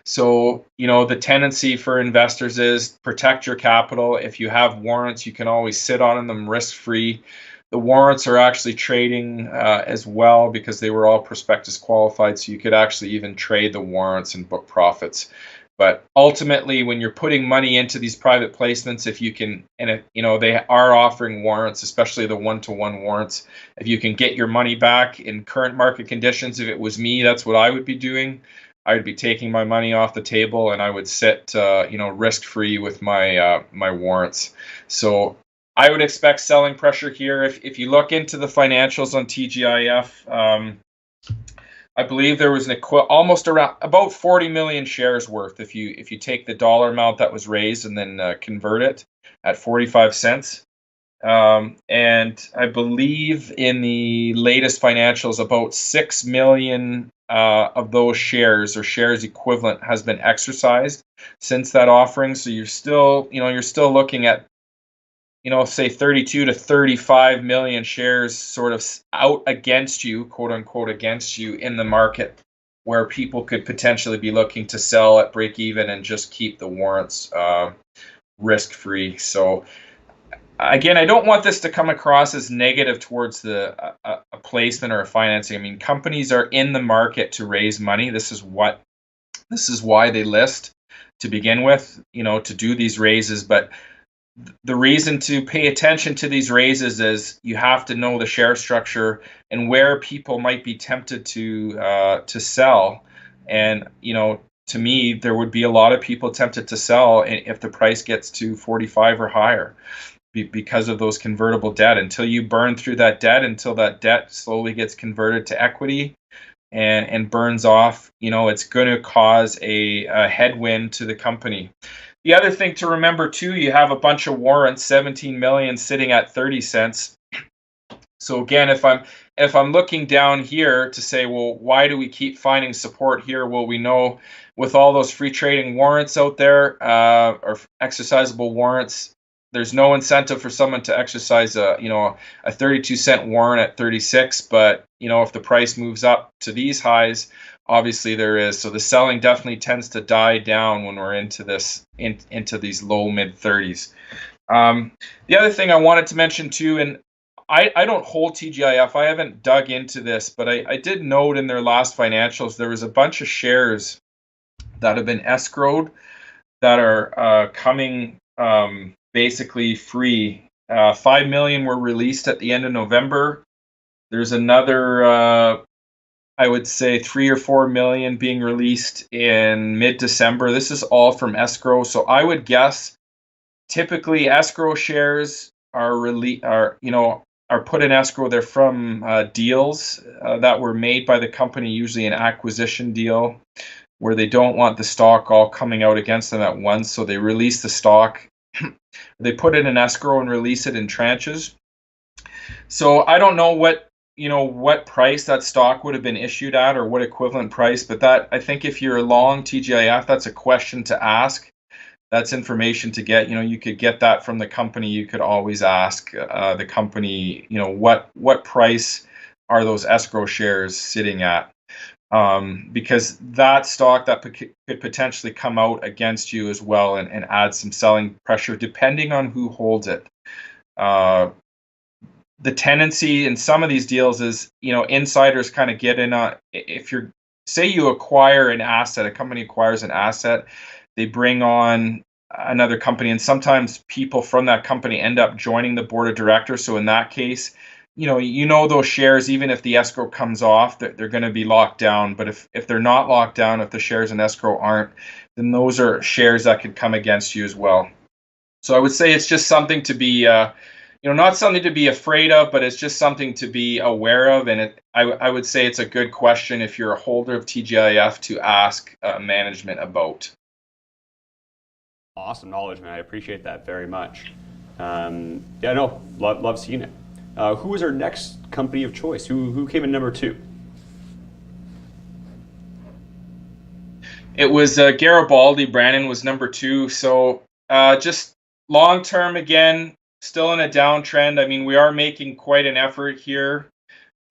So, the tendency for investors is protect your capital. If you have warrants, you can always sit on them risk-free. The warrants are actually trading as well, because they were all prospectus qualified, so you could actually even trade the warrants and book profits. But ultimately, when you're putting money into these private placements, if you can, and they are offering warrants, especially the one-to-one warrants, if you can get your money back in current market conditions, if it was me, that's what I would be doing. I would be taking my money off the table, and I would sit, risk-free with my my warrants. So I would expect selling pressure here. If you look into the financials on TGIF, I believe there was almost around about 40 million shares worth if you take the dollar amount that was raised and then convert it at 45 cents. And I believe in the latest financials, about 6 million of those shares or shares equivalent has been exercised since that offering. So you're still looking at, say 32 to 35 million shares sort of out against you, quote unquote, against you in the market, where people could potentially be looking to sell at break even and just keep the warrants risk free. So again, I don't want this to come across as negative towards a placement or a financing. I mean, companies are in the market to raise money. This is why they list to begin with, to do these raises. But the reason to pay attention to these raises is you have to know the share structure and where people might be tempted to sell. And to me, there would be a lot of people tempted to sell if the price gets to 45 or higher, because of those convertible debt. Until you burn through that debt, until that debt slowly gets converted to equity and burns off, it's going to cause a headwind to the company. The other thing to remember too, you have a bunch of warrants, 17 million sitting at 30 cents. So again, if I'm looking down here to say, well, why do we keep finding support here? Well, we know with all those free trading warrants out there, or exercisable warrants, there's no incentive for someone to exercise a 32-cent warrant at 36. But if the price moves up to these highs, obviously there is. So the selling definitely tends to die down when we're into these low mid 30s. The other thing I wanted to mention too, and I don't hold TGIF. I haven't dug into this, but I did note in their last financials there was a bunch of shares that have been escrowed that are coming basically free. 5 million were released at the end of November. There's another, I would say 3 or 4 million being released in mid-December. This is all from escrow. So I would guess typically escrow shares are put in escrow. They're from deals that were made by the company, usually an acquisition deal, where they don't want the stock all coming out against them at once. So they release the stock, they put it in escrow and release it in tranches. So I don't know what price that stock would have been issued at, or what equivalent price, but that, I think if you're long TGIF, that's a question to ask. That's information to get. You could get that from the company. You could always ask the company, what price are those escrow shares sitting at? Because that stock that could potentially come out against you as well and add some selling pressure depending on who holds it. The tendency in some of these deals is, insiders kind of get in on, if you acquire an asset, a company acquires an asset, they bring on another company, and sometimes people from that company end up joining the board of directors. So in that case, those shares, even if the escrow comes off, they're going to be locked down. But if they're not locked down, if the shares in escrow aren't, then those are shares that could come against you as well. So I would say it's just something to be, not something to be afraid of, but it's just something to be aware of. And I would say it's a good question if you're a holder of TGIF to ask management about. Awesome knowledge, man. I appreciate that very much. Love seeing it. Who was our next company of choice? Who came in number 2? It was Garibaldi. Brandon was number 2. So just long term, again, still in a downtrend. I mean, we are making quite an effort here,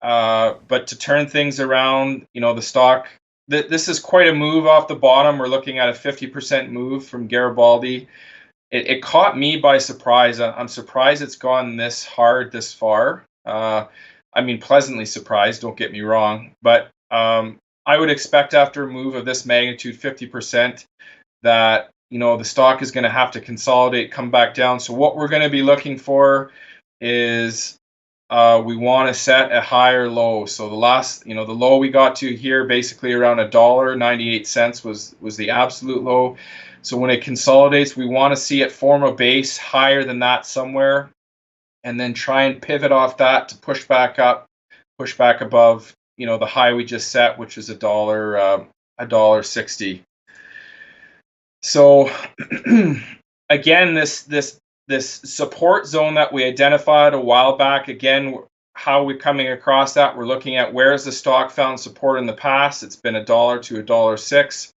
but to turn things around, the stock, this is quite a move off the bottom. We're looking at a 50% move from Garibaldi. It caught me by surprise. I'm surprised it's gone this hard this far. Pleasantly surprised, don't get me wrong. But I would expect after a move of this magnitude, 50%, that the stock is going to have to consolidate, come back down. So what we're going to be looking for is we want to set a higher low. So the last, the low we got to here, basically around $1.98 was the absolute low. So when it consolidates, we want to see it form a base higher than that somewhere, and then try and pivot off that to push back up, push back above, the high we just set, which is $1.60. So again, this support zone that we identified a while back, again, how we're coming across that, we're looking at where has the stock found support in the past. It's been $1 to $1.06,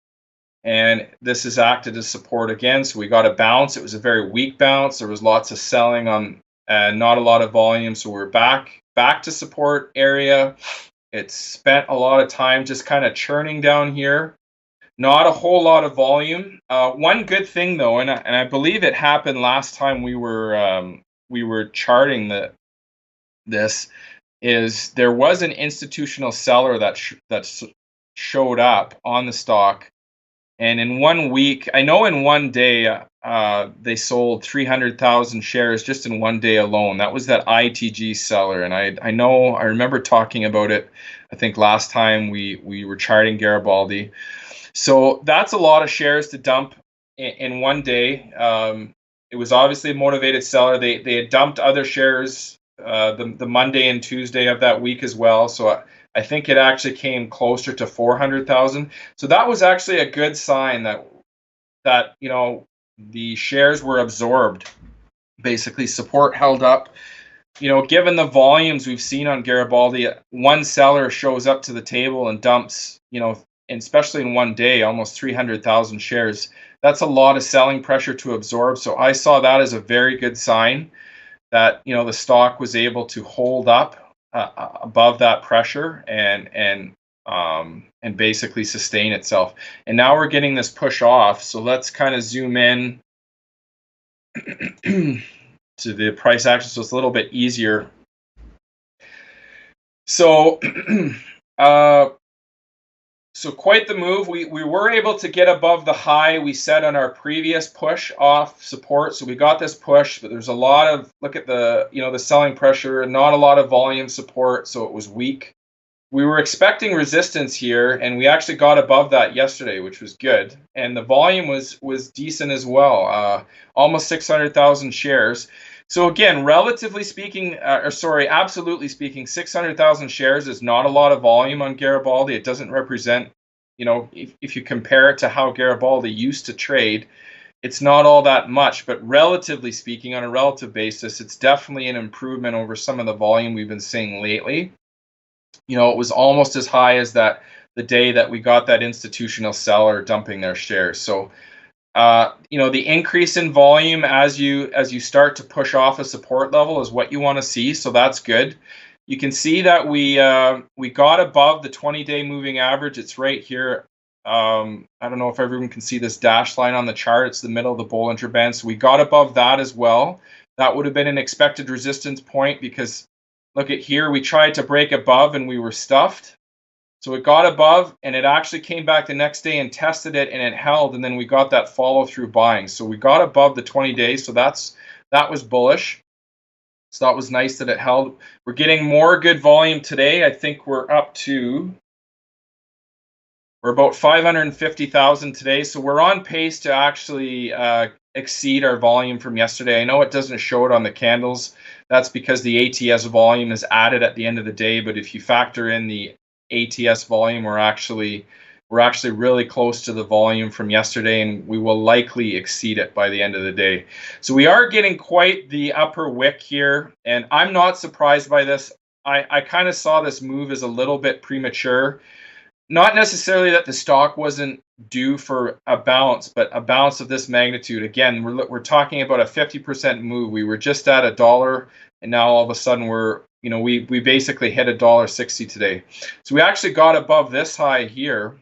and this has acted as support again. So we got a bounce. It was a very weak bounce. There was lots of selling on, not a lot of volume. So we're back to support area. It's spent a lot of time just kind of churning down here. Not a whole lot of volume. One good thing though, and I believe it happened last time we were charting this, is there was an institutional seller that showed up on the stock, and in 1 week, I know in one day, they sold 300,000 shares just in one day alone. That was that ITG seller, and I remember talking about it. I think last time we were charting Garibaldi. So that's a lot of shares to dump in one day. It was obviously a motivated seller. They had dumped other shares the Monday and Tuesday of that week as well. So I think it actually came closer to 400,000. So that was actually a good sign that the shares were absorbed. Basically, support held up. Given the volumes we've seen on Garibaldi, one seller shows up to the table and dumps, and especially in one day, almost 300,000 shares. That's a lot of selling pressure to absorb. So I saw that as a very good sign that the stock was able to hold up above that pressure and basically sustain itself. And now we're getting this push off. So let's kind of zoom in to the price action, so it's a little bit easier. So So quite the move. We were able to get above the high we set on our previous push off support. So we got this push, but there's a lot of, look at the, the selling pressure, not a lot of volume support, so it was weak. We were expecting resistance here, and we actually got above that yesterday, which was good. And the volume was decent as well, almost 600,000 shares. So again, relatively speaking, absolutely speaking, 600,000 shares is not a lot of volume on Garibaldi. It doesn't represent, if you compare it to how Garibaldi used to trade, it's not all that much. But relatively speaking, on a relative basis, it's definitely an improvement over some of the volume we've been seeing lately. It was almost as high as the day that we got that institutional seller dumping their shares. So the increase in volume as you start to push off a support level is what you want to see. So that's good. You can see that we got above the 20-day moving average. It's right here. I don't know if everyone can see this dashed line on the chart. It's the middle of the Bollinger Band. So we got above that as well. That would have been an expected resistance point because look at here. We tried to break above and we were stuffed. So it got above, and it actually came back the next day and tested it, and it held, and then we got that follow-through buying. So we got above the 20 days, so that was bullish. So that was nice that it held. We're getting more good volume today. I think we're about 550,000 today, so we're on pace to actually exceed our volume from yesterday. I know it doesn't show it on the candles. That's because the ATS volume is added at the end of the day, but if you factor in the ATS volume, we're actually really close to the volume from yesterday, and we will likely exceed it by the end of the day. So we are getting quite the upper wick here, and I'm not surprised by this. I kind of saw this move as a little bit premature. Not necessarily that the stock wasn't due for a bounce, but a bounce of this magnitude. Again, we're talking about a 50% move. We were just at $1, and now all of a sudden we basically hit $1.60 today. So we actually got above this high here,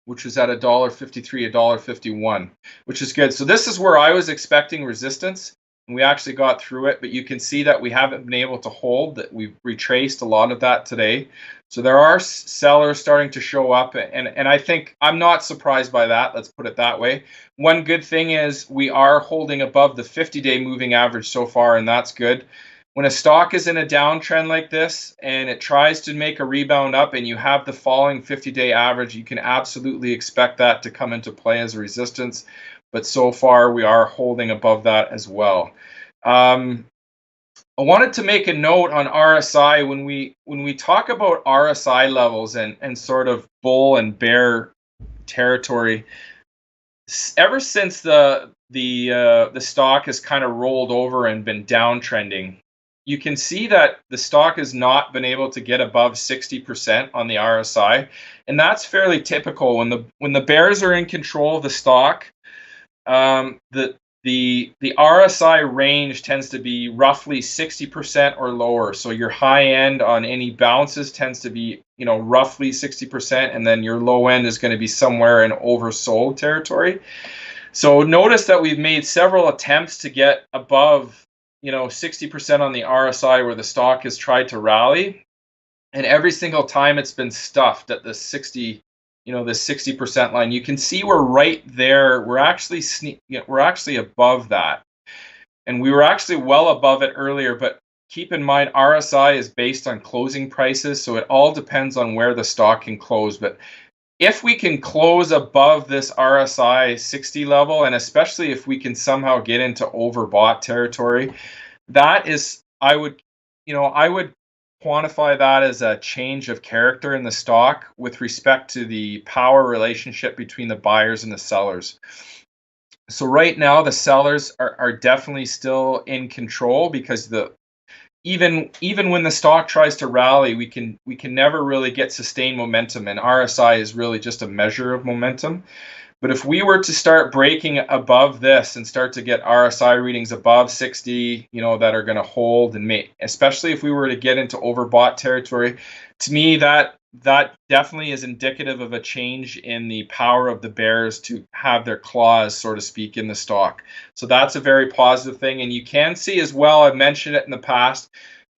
which was at $1.53, $1.51, which is good. So this is where I was expecting resistance, and we actually got through it, but you can see that we haven't been able to hold, that we've retraced a lot of that today. So there are sellers starting to show up, and I think I'm not surprised by that. Let's put it that way. One good thing is we are holding above the 50-day moving average so far, and that's good. When a stock is in a downtrend like this and it tries to make a rebound up and you have the falling 50-day average, you can absolutely expect that to come into play as a resistance. But so far we are holding above that as well. I wanted to make a note on RSI. When we talk about RSI levels and sort of bull and bear territory, ever since the stock has kind of rolled over and been downtrending, you can see that the stock has not been able to get above 60% on the RSI, and that's fairly typical. When the bears are in control of the stock, the RSI range tends to be roughly 60% or lower. So your high end on any bounces tends to be, roughly 60%, and then your low end is going to be somewhere in oversold territory. So notice that we've made several attempts to get above, 60% on the RSI where the stock has tried to rally, and every single time it's been stuffed at the 60% line. You can see we're right there. We're actually above that, and we were actually well above it earlier. But keep in mind, RSI is based on closing prices, so it all depends on where the stock can close. But if we can close above this RSI 60 level, and especially if we can somehow get into overbought territory, that is, I would quantify that as a change of character in the stock with respect to the power relationship between the buyers and the sellers. So right now, the sellers are definitely still in control, because even when the stock tries to rally, we can never really get sustained momentum, and RSI is really just a measure of momentum. But if we were to start breaking above this and start to get RSI readings above 60, that are going to hold, and especially if we were to get into overbought territory, to me that definitely is indicative of a change in the power of the bears to have their claws, so to speak, in the stock. So that's a very positive thing. And you can see as well, I've mentioned it in the past,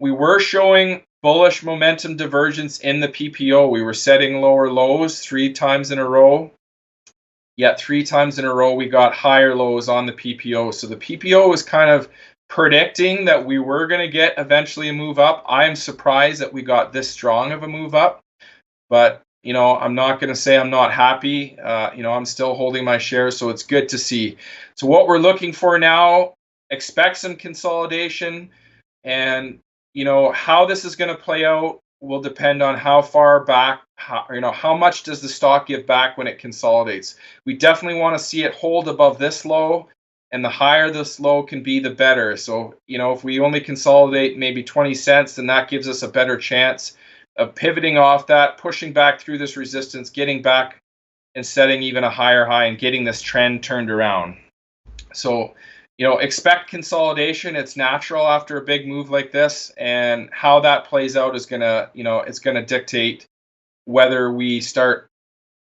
we were showing bullish momentum divergence in the PPO. We were setting lower lows 3 times in a row. Yet 3 times in a row, we got higher lows on the PPO. So the PPO was kind of predicting that we were going to get eventually a move up. I am surprised that we got this strong of a move up. But, I'm not going to say I'm not happy. I'm still holding my shares, so it's good to see. So what we're looking for now, expect some consolidation. And, how this is going to play out will depend on how far back, how much does the stock give back when it consolidates. We definitely want to see it hold above this low, and the higher this low can be, the better. So, if we only consolidate maybe 20 cents, then that gives us a better chance of pivoting off that, pushing back through this resistance, getting back and setting even a higher high and getting this trend turned around. So, expect consolidation. It's natural after a big move like this, and how that plays out is it's gonna dictate whether we start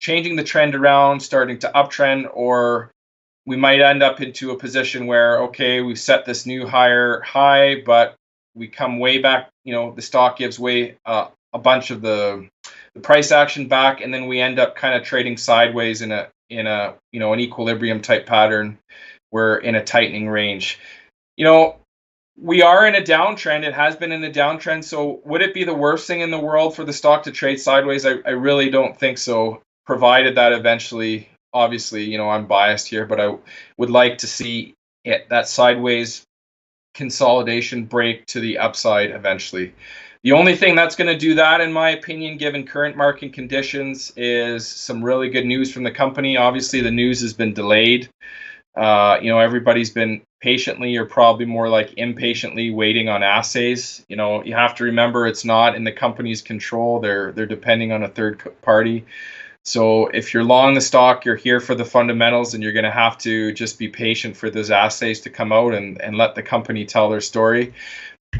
changing the trend around, starting to uptrend, or we might end up into a position where, okay, we've set this new higher high, but we come way back, the stock gives way a bunch of the price action back, and then we end up kind of trading sideways in an equilibrium type pattern. We're in a tightening range. We are in a downtrend. It has been in a downtrend. So would it be the worst thing in the world for the stock to trade sideways? I really don't think so, provided that eventually, obviously, I'm biased here, but I would like to see that sideways consolidation break to the upside eventually. The only thing that's going to do that, in my opinion, given current market conditions, is some really good news from the company. Obviously, the news has been delayed. Everybody's been patiently, or probably more like impatiently, waiting on assays. You have to remember, it's not in the company's control. They're depending on a third party. So if you're long the stock, you're here for the fundamentals, and you're going to have to just be patient for those assays to come out and let the company tell their story.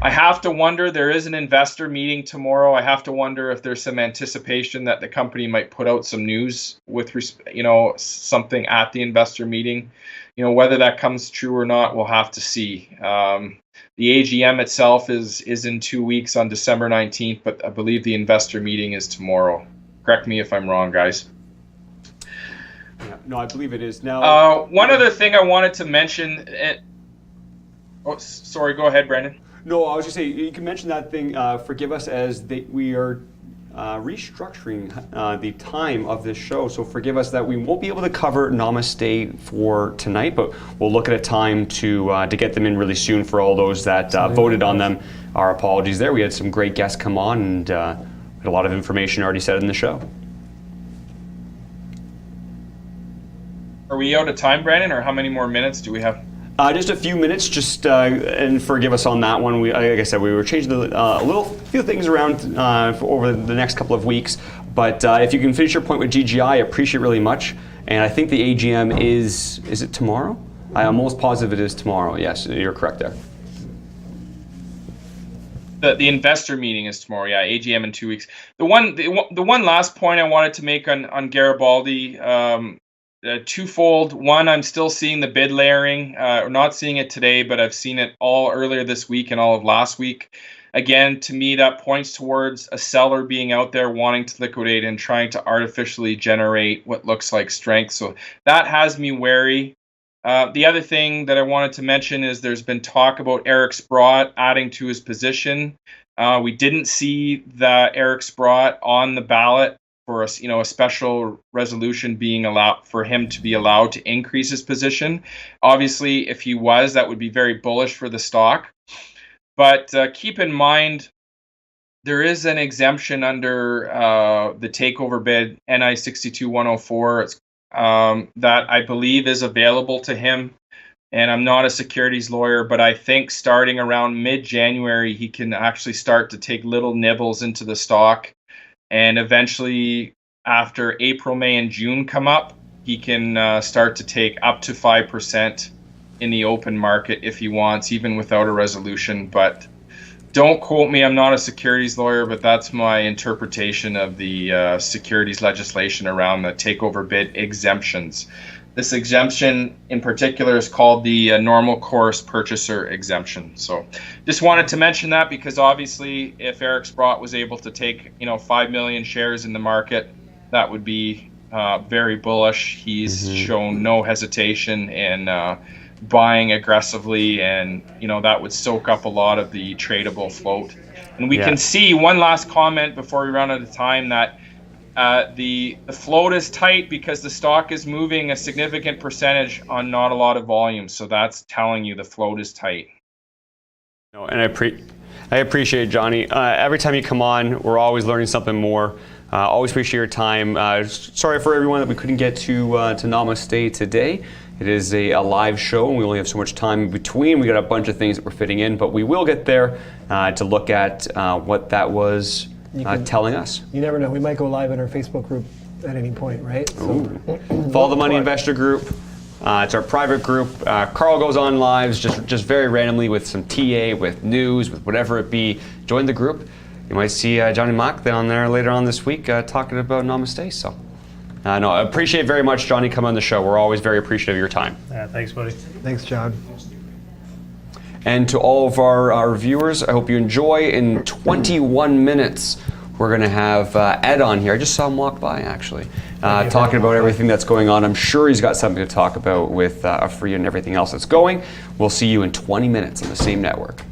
I have to wonder, there is an investor meeting tomorrow. I have to wonder if there's some anticipation that the company might put out some news with, something at the investor meeting. Whether that comes true or not, we'll have to see. The AGM itself is in 2 weeks on December 19th, but I believe the investor meeting is tomorrow. Correct me if I'm wrong, guys. Yeah, no, I believe it is. Now, one other thing I wanted to mention. Sorry, go ahead, Brandon. No, I was just saying, you can mention that thing, forgive us, as we are restructuring the time of this show, so forgive us that we won't be able to cover Namaste for tonight, but we'll look at a time to get them in really soon for all those that voted on them. Our apologies there. We had some great guests come on and had a lot of information already said in the show. Are we out of time, Brandon, or how many more minutes do we have? Just a few minutes, and forgive us on that one. Like I said, we were changing a few things around over the next couple of weeks. But if you can finish your point with GGI, I appreciate it really much. And I think the AGM is it tomorrow? I am almost positive it is tomorrow. Yes, you're correct there. The investor meeting is tomorrow. Yeah, AGM in 2 weeks. The one last point I wanted to make on Garibaldi. Twofold. One, I'm still seeing the bid layering. Not seeing it today, but I've seen it all earlier this week and all of last week. Again, to me, that points towards a seller being out there wanting to liquidate and trying to artificially generate what looks like strength. So that has me wary. The other thing that I wanted to mention is there's been talk about Eric Sprott adding to his position. We didn't see the Eric Sprott on the ballot for a special resolution being allowed for him to be allowed to increase his position. Obviously, if he was, that would be very bullish for the stock. But keep in mind, there is an exemption under the takeover bid NI 62104 that I believe is available to him. And I'm not a securities lawyer, but I think starting around mid-January, he can actually start to take little nibbles into the stock. And eventually, after April, May, and June come up, he can start to take up to 5% in the open market if he wants, even without a resolution. But don't quote me, I'm not a securities lawyer, but that's my interpretation of the securities legislation around the takeover bid exemptions. This exemption in particular is called the normal course purchaser exemption. So just wanted to mention that because obviously if Eric Sprott was able to take 5 million shares in the market, that would be very bullish. He's shown no hesitation in buying aggressively, and that would soak up a lot of the tradable float. And we can see, one last comment before we run out of time, that the float is tight because the stock is moving a significant percentage on not a lot of volume. So that's telling you the float is tight. No, and I appreciate it, Johnny. Every time you come on, we're always learning something more. Always appreciate your time. Sorry for everyone that we couldn't get to Namaste today. It is a live show, and we only have so much time in between. We got a bunch of things that we're fitting in, but we will get there to look at what that was telling us. You never know. We might go live in our Facebook group at any point, right? So, Follow the Money Investor group. It's our private group. Carl goes on lives just very randomly with some TA, with news, with whatever it be. Join the group. You might see Jonny Mac on there later on this week talking about Namaste. So, no, I appreciate very much, Johnny, coming on the show. We're always very appreciative of your time. Yeah, thanks, buddy. thanks, John. And to all of our viewers, I hope you enjoy. In 21 minutes, we're going to have Ed on here. I just saw him walk by, actually, talking about everything that's going on. I'm sure he's got something to talk about with Free and everything else that's going. We'll see you in 20 minutes on the same network.